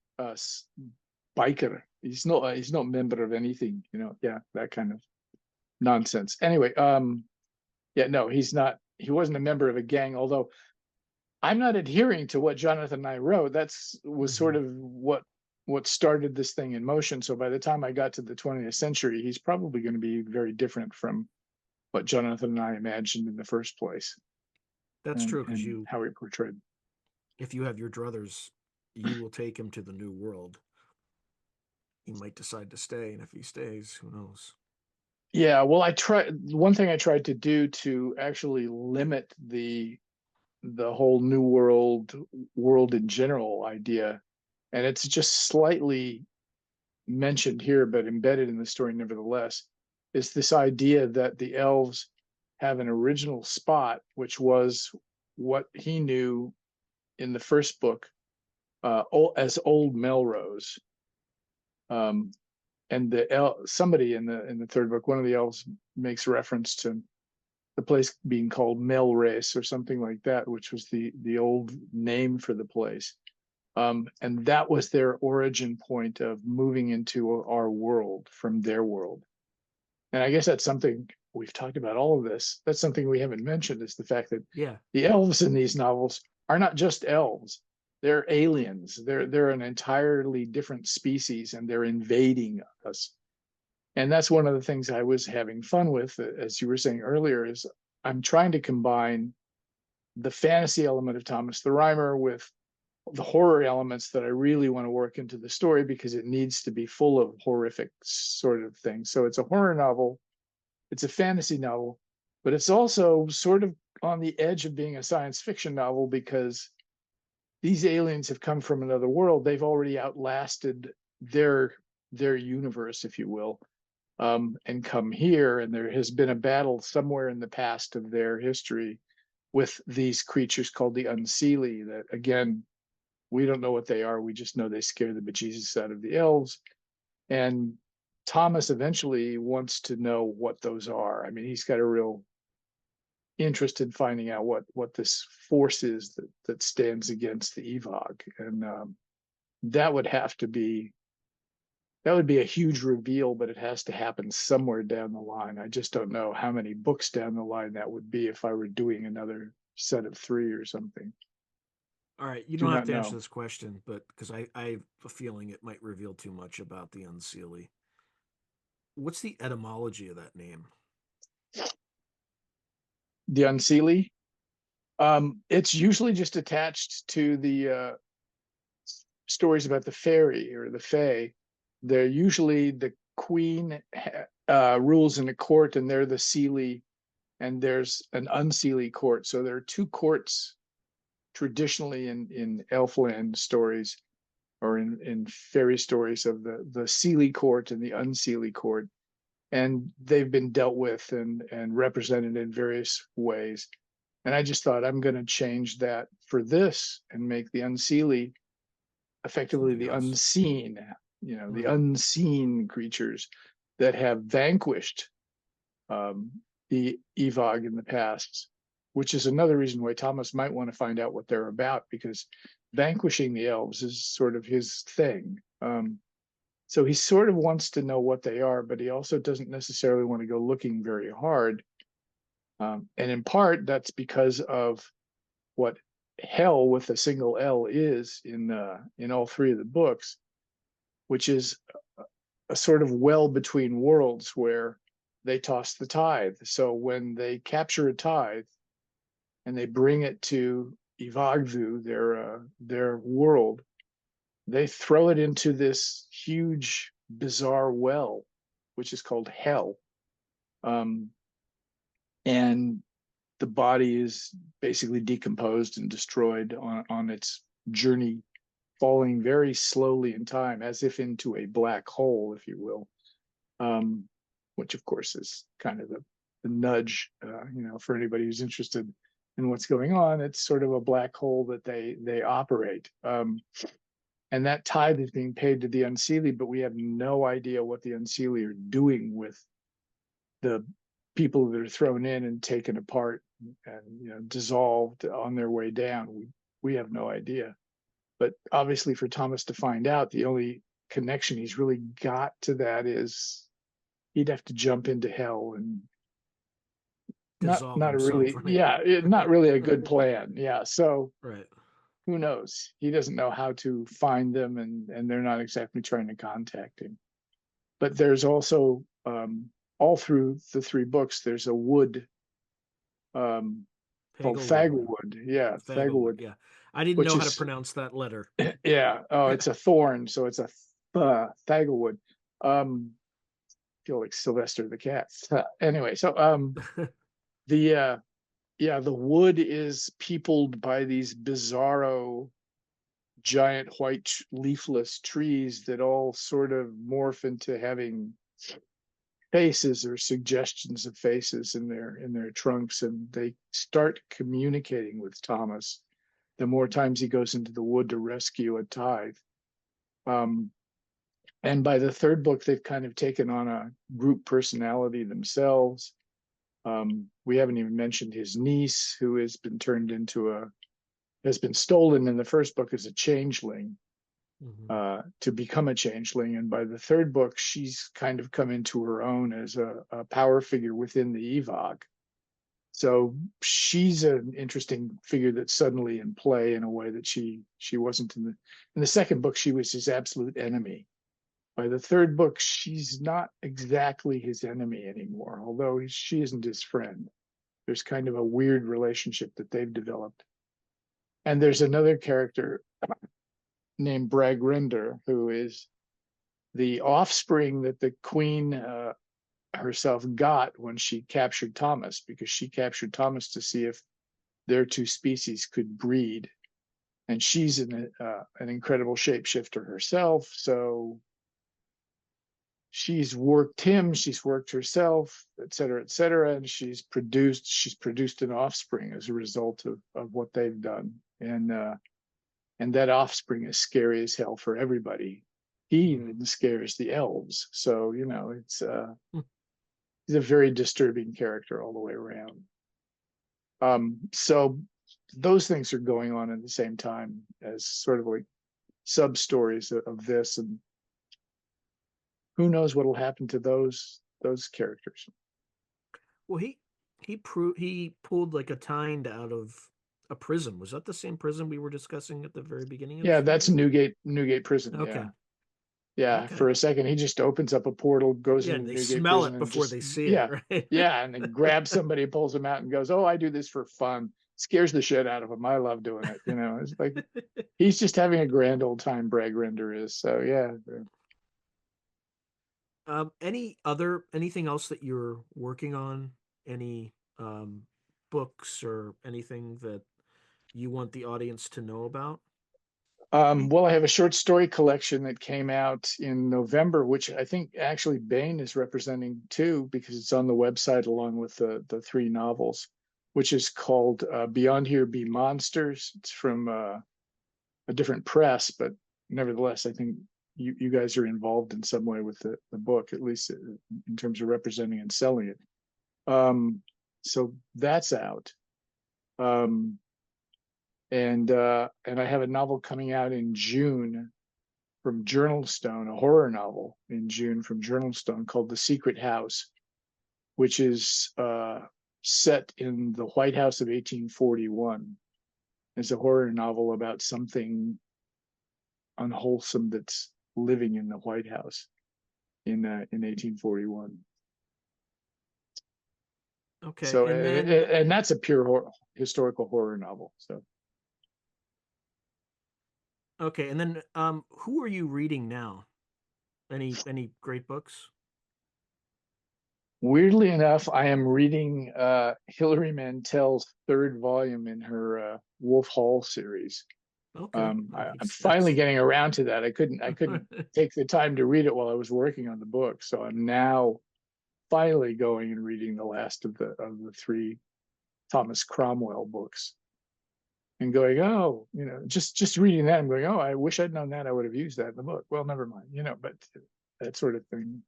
biker. He's not a member of anything, yeah, that kind of nonsense. Anyway, yeah, no, he's not. He wasn't a member of a gang, although I'm not adhering to what Jonathan and I wrote. Was sort of what started this thing in motion. So by the time I got to the 20th century, he's probably going to be very different from what Jonathan and I imagined in the first place. That's true, because and how he portrayed. If you have your druthers, you will take him to the new world. He might decide to stay, and if he stays, who knows? Yeah, well, one thing I tried to do to actually limit the whole new world in general idea, and it's just slightly mentioned here but embedded in the story nevertheless, is this idea that the elves have an original spot, which was what he knew in the first book as Old Melrose. And somebody in the third book, one of the elves makes reference to the place being called Melrace or something like that, which was the old name for the place. And that was their origin point of moving into our world from their world. And I guess that's something we've talked about all of this. That's something we haven't mentioned, is the fact that the elves in these novels are not just elves. They're aliens. They're an entirely different species, and they're invading us. And that's one of the things I was having fun with, as you were saying earlier, is I'm trying to combine the fantasy element of Thomas the Rhymer with the horror elements that I really want to work into the story, because it needs to be full of horrific sort of things. So it's a horror novel, it's a fantasy novel, but it's also sort of on the edge of being a science fiction novel, because these aliens have come from another world. They've already outlasted their universe, if you will, and come here. And there has been a battle somewhere in the past of their history with these creatures called the Unseelie, that, again, we don't know what they are. We just know they scare the bejesus out of the elves. And Thomas eventually wants to know what those are. I mean, he's got a real interest in finding out what this force is that stands against the Evog. And that would be a huge reveal, but it has to happen somewhere down the line. I just don't know how many books down the line that would be if I were doing another set of 3 or something. All right, you don't have to answer this question, but because I have a feeling it might reveal too much about the Unseelie. What's the etymology of that name? The Unseelie? It's usually just attached to the stories about the fairy or the fae. They're usually the queen rules in a court, and they're the Seelie, and there's an Unseelie court. So there are 2 courts traditionally in Elfland stories, or in fairy stories, of the Seelie court and the Unseelie court. And they've been dealt with and represented in various ways. And I just thought, I'm going to change that for this and make the Unseelie effectively the unseen, the unseen creatures that have vanquished the Evog in the past, which is another reason why Thomas might want to find out what they're about, because vanquishing the elves is sort of his thing. So he sort of wants to know what they are, but he also doesn't necessarily want to go looking very hard. And in part, that's because of what hell with a single L is in all 3 of the books, which is a sort of well between worlds where they toss the tithe. So when they capture a tithe and they bring it to Evogvu, their world, they throw it into this huge, bizarre well, which is called hell. And the body is basically decomposed and destroyed on its journey, falling very slowly in time, as if into a black hole, if you will, which of course is kind of the nudge, for anybody who's interested and what's going on. It's sort of a black hole that they operate. And that tithe is being paid to the Unseelie, but we have no idea what the Unseelie are doing with the people that are thrown in and taken apart and dissolved on their way down. We have no idea. But obviously for Thomas to find out, the only connection he's really got to that is he'd have to jump into hell, and Dissolve not a himself, really right? not really a good plan. Yeah. So Right. who knows? He doesn't know how to find them, and they're not exactly trying to contact him. But there's also all through the three books, there's a wood called Thaglewood. Yeah, Thaglewood. Yeah. I didn't which know how to is pronounce that letter. yeah. Oh, it's a thorn, so it's a Thaglewood. Feel like Sylvester the cat. Anyway, so the the wood is peopled by these bizarro giant white leafless trees that all sort of morph into having faces or suggestions of faces in their trunks, and they start communicating with Thomas the more times he goes into the wood to rescue a tithe. And by the third book, they've kind of taken on a group personality themselves. We haven't even mentioned his niece, who has been stolen in the first book as a changeling, to become a changeling. And by the third book, she's kind of come into her own as a power figure within the Evog. So she's an interesting figure that's suddenly in play in a way that she wasn't in the second book. She was his absolute enemy. By the third book, she's not exactly his enemy anymore, although she isn't his friend. There's kind of a weird relationship that they've developed. And there's another character named Bragrinder, who is the offspring that the queen herself got when she captured Thomas, because she captured Thomas to see if their two species could breed. And she's an incredible shapeshifter herself, so she's worked him, she's worked herself, et cetera, and she's produced an offspring as a result of what they've done. And that offspring is scary as hell for everybody. He even scares the elves. So, he's a very disturbing character all the way around. So those things are going on at the same time as sort of like sub stories of this, and who knows what will happen to those characters. Well, he pulled like a Tynd out of a prison. Was that the same prison we were discussing at the very beginning of Yeah, the that's series? Newgate Prison. Okay. Yeah. Okay. For a second, he just opens up a portal, goes into they Newgate smell Prison, it and before just they see it, right? and then grabs somebody, pulls them out, and goes, "Oh, I do this for fun." Scares the shit out of him. I love doing it. It's like he's just having a grand old time. Bragrinder is. So yeah. Anything else that you're working on? Any books or anything that you want the audience to know about? Well, I have a short story collection that came out in November, which I think actually Bain is representing too, because it's on the website along with the three novels, which is called Beyond Here Be Monsters. It's from a different press, but nevertheless, I think you guys are involved in some way with the book, at least in terms of representing and selling it. So that's out. And I have a novel coming out in June from Journalstone, a horror novel in June from Journalstone called The Secret House, which is set in the White House of 1841. It's a horror novel about something unwholesome that's living in the White House in 1841. Okay, So and that's a pure historical horror novel. So. Okay, and then who are you reading now? Any great books? Weirdly enough, I am reading Hilary Mantel's third volume in her Wolf Hall series. Okay, I'm nice. finally getting around to that. I couldn't take the time to read it while I was working on the book, so I'm now finally going and reading the last of the three Thomas Cromwell books, and going, oh, just reading that, I'm going, oh, I wish I'd known that. I would have used that in the book. Well, never mind, but that sort of thing.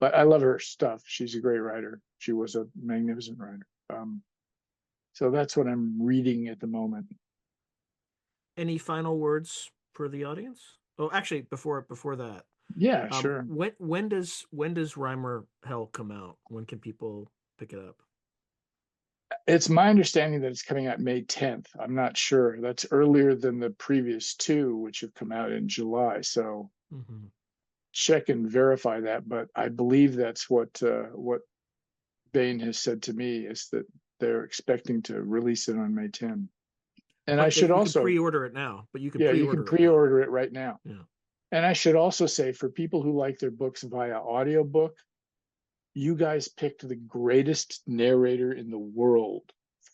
But I love her stuff. She's a great writer. She was a magnificent writer. So that's what I'm reading at the moment. Any final words for the audience? Oh, actually, before that. Yeah, sure. When does Reimer Hell come out? When can people pick it up? It's my understanding that it's coming out May 10th. I'm not sure. That's earlier than the previous two, which have come out in July. So check and verify that. But I believe that's what Baen has said to me, is that they're expecting to release it on May 10. And I should also pre-order it now. But you can pre-order it right now. Yeah. And I should also say, for people who like their books via audiobook, you guys picked the greatest narrator in the world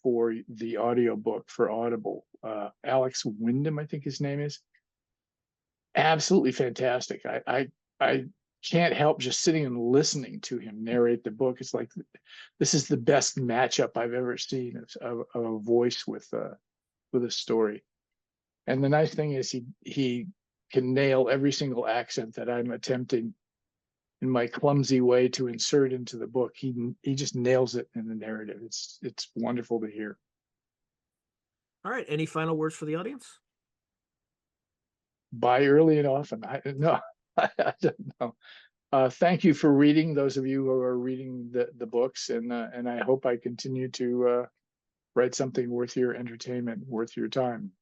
for the audiobook for Audible. Alex Wyndham, I think his name is. Absolutely fantastic. I can't help just sitting and listening to him narrate the book. It's like, this is the best matchup I've ever seen of a voice with a story. And the nice thing is he can nail every single accent that I'm attempting in my clumsy way to insert into the book. He just nails it in the narrative. It's wonderful to hear. All right. Any final words for the audience? Buy early and often. I don't know. Thank you for reading, those of you who are reading the books, and I hope I continue to write something worth your entertainment, worth your time.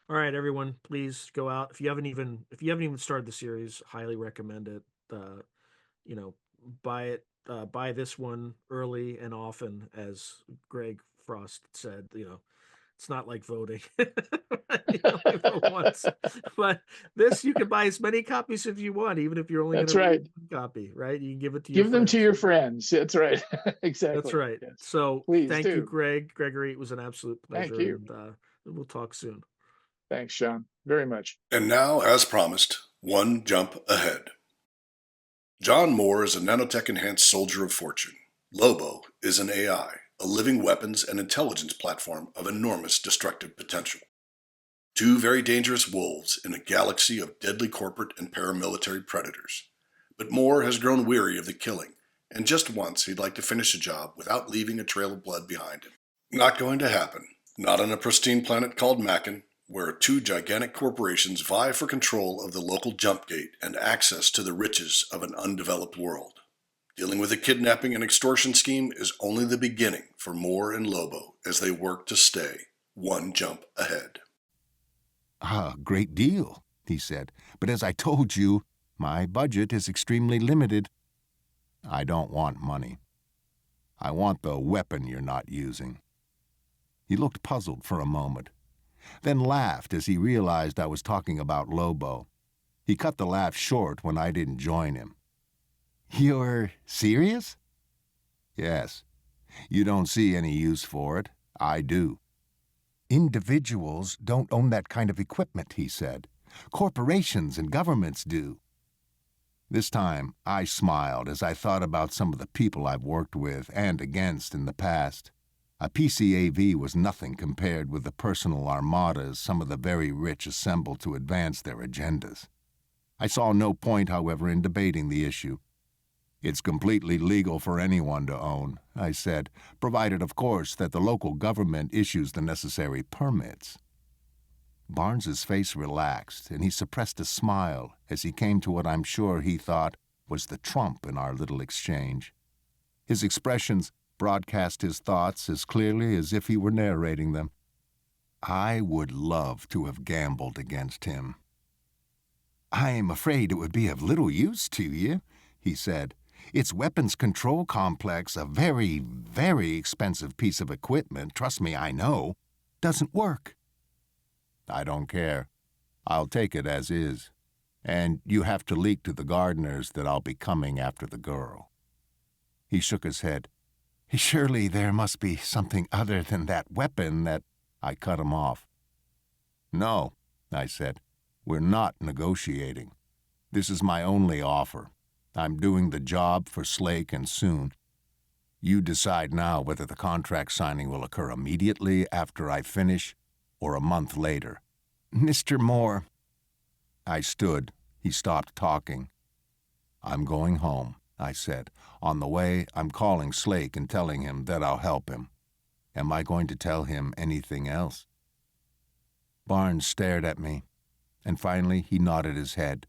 All right, everyone, please go out. If you haven't even started the series, highly recommend it. Buy it. Buy this one early and often, as Greg Frost said. It's not like voting. You only vote once. But this, you can buy as many copies as you want, even if you're only going to read one copy, right? You can give it to them to your friends. That's right. Exactly. That's right. Yes. So thank you, Gregory. It was an absolute pleasure. Thank you. And we'll talk soon. Thanks, Sean. Very much. And now, as promised, one jump ahead. John Moore is a nanotech-enhanced soldier of fortune. Lobo is an AI, a living weapons and intelligence platform of enormous destructive potential. Two very dangerous wolves in a galaxy of deadly corporate and paramilitary predators. But Moore has grown weary of the killing, and just once he'd like to finish a job without leaving a trail of blood behind him. Not going to happen. Not on a pristine planet called Macon, where two gigantic corporations vie for control of the local jump gate and access to the riches of an undeveloped world. Dealing with a kidnapping and extortion scheme is only the beginning for Moore and Lobo as they work to stay one jump ahead. A great deal, he said, but as I told you, my budget is extremely limited. I don't want money. I want the weapon you're not using. He looked puzzled for a moment, then laughed as he realized I was talking about Lobo. He cut the laugh short when I didn't join him. You're serious? Yes. You don't see any use for it. I do. Individuals don't own that kind of equipment, he said. Corporations and governments do. This time, I smiled as I thought about some of the people I've worked with and against in the past. A PCAV was nothing compared with the personal armadas some of the very rich assemble to advance their agendas. I saw no point, however, in debating the issue. It's completely legal for anyone to own, I said, provided, of course, that the local government issues the necessary permits. Barnes's face relaxed, and he suppressed a smile as he came to what I'm sure he thought was the trump in our little exchange. His expressions broadcast his thoughts as clearly as if he were narrating them. I would love to have gambled against him. I'm afraid it would be of little use to you, he said. Its weapons control complex, a very, very expensive piece of equipment, trust me, I know, doesn't work. I don't care. I'll take it as is. And you have to leak to the gardeners that I'll be coming after the girl. He shook his head. Surely there must be something other than that weapon that... I cut him off. No, I said. We're not negotiating. This is my only offer. I'm doing the job for Slake and Soon. You decide now whether the contract signing will occur immediately after I finish or a month later. Mr. Moore. I stood. He stopped talking. I'm going home, I said. On the way, I'm calling Slake and telling him that I'll help him. Am I going to tell him anything else? Barnes stared at me, and finally he nodded his head.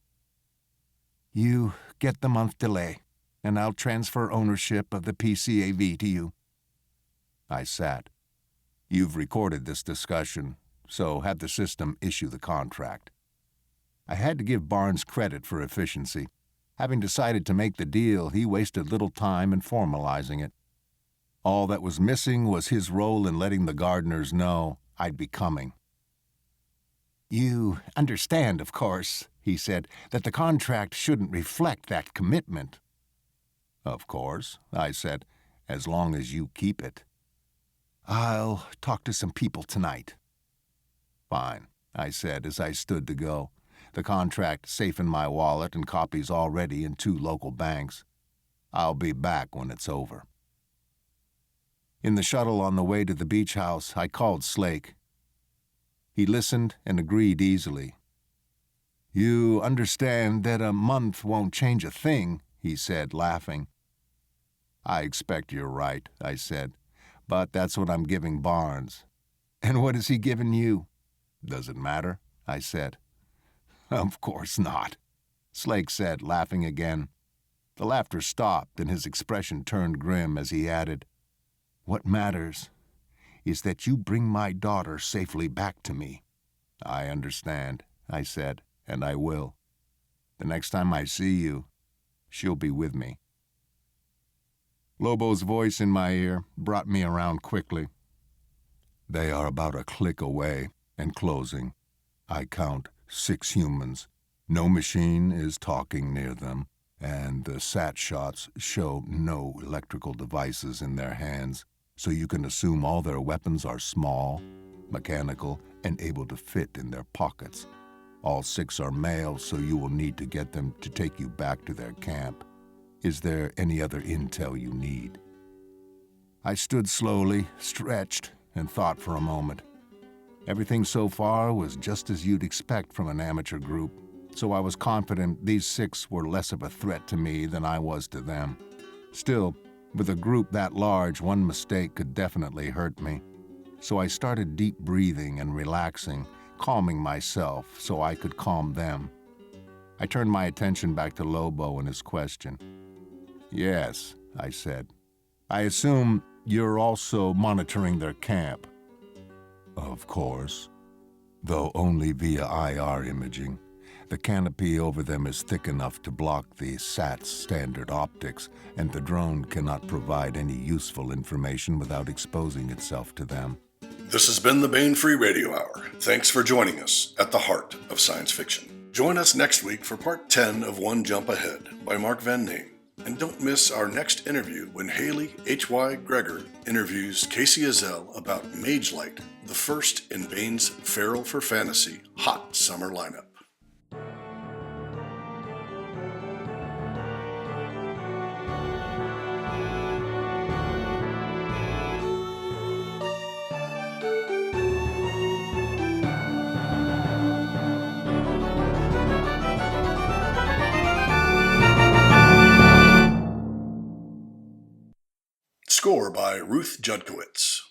You get the month delay, and I'll transfer ownership of the PCAV to you. I sat. You've recorded this discussion, so have the system issue the contract. I had to give Barnes credit for efficiency. Having decided to make the deal, he wasted little time in formalizing it. All that was missing was his role in letting the Gardners know I'd be coming. You understand, of course, he said, that the contract shouldn't reflect that commitment. Of course, I said, as long as you keep it. I'll talk to some people tonight. Fine, I said as I stood to go. The contract safe in my wallet and copies already in 2 local banks. I'll be back when it's over. In the shuttle on the way to the beach house, I called Slake. He listened and agreed easily. You understand that a month won't change a thing, he said, laughing. I expect you're right, I said, but that's what I'm giving Barnes. And what has he given you? Does it matter? I said. Of course not, Slake said, laughing again. The laughter stopped and his expression turned grim as he added, What matters is that you bring my daughter safely back to me. I understand, I said, and I will. The next time I see you, she'll be with me. Lobo's voice in my ear brought me around quickly. They are about a click away and closing. I count 6 humans. No machine is talking near them, and the sat shots show no electrical devices in their hands, so you can assume all their weapons are small, mechanical, and able to fit in their pockets. All 6 are male, so you will need to get them to take you back to their camp. Is there any other intel you need? I stood slowly, stretched, and thought for a moment. Everything so far was just as you'd expect from an amateur group, so I was confident these 6 were less of a threat to me than I was to them. Still, with a group that large, one mistake could definitely hurt me. So I started deep breathing and relaxing, calming myself so I could calm them. I turned my attention back to Lobo and his question. Yes, I said. I assume you're also monitoring their camp. Of course, though only via IR imaging. The canopy over them is thick enough to block the SAT's standard optics, and the drone cannot provide any useful information without exposing itself to them. This has been the Bain Free Radio Hour. Thanks for joining us at the heart of science fiction. Join us next week for part 10 of One Jump Ahead by Mark Van Name. And don't miss our next interview when Haley H.Y. Gregory interviews Casey Azell about Mage Light, the first in Bain's Feral for Fantasy Hot Summer lineup. Score by Ruth Judkowitz.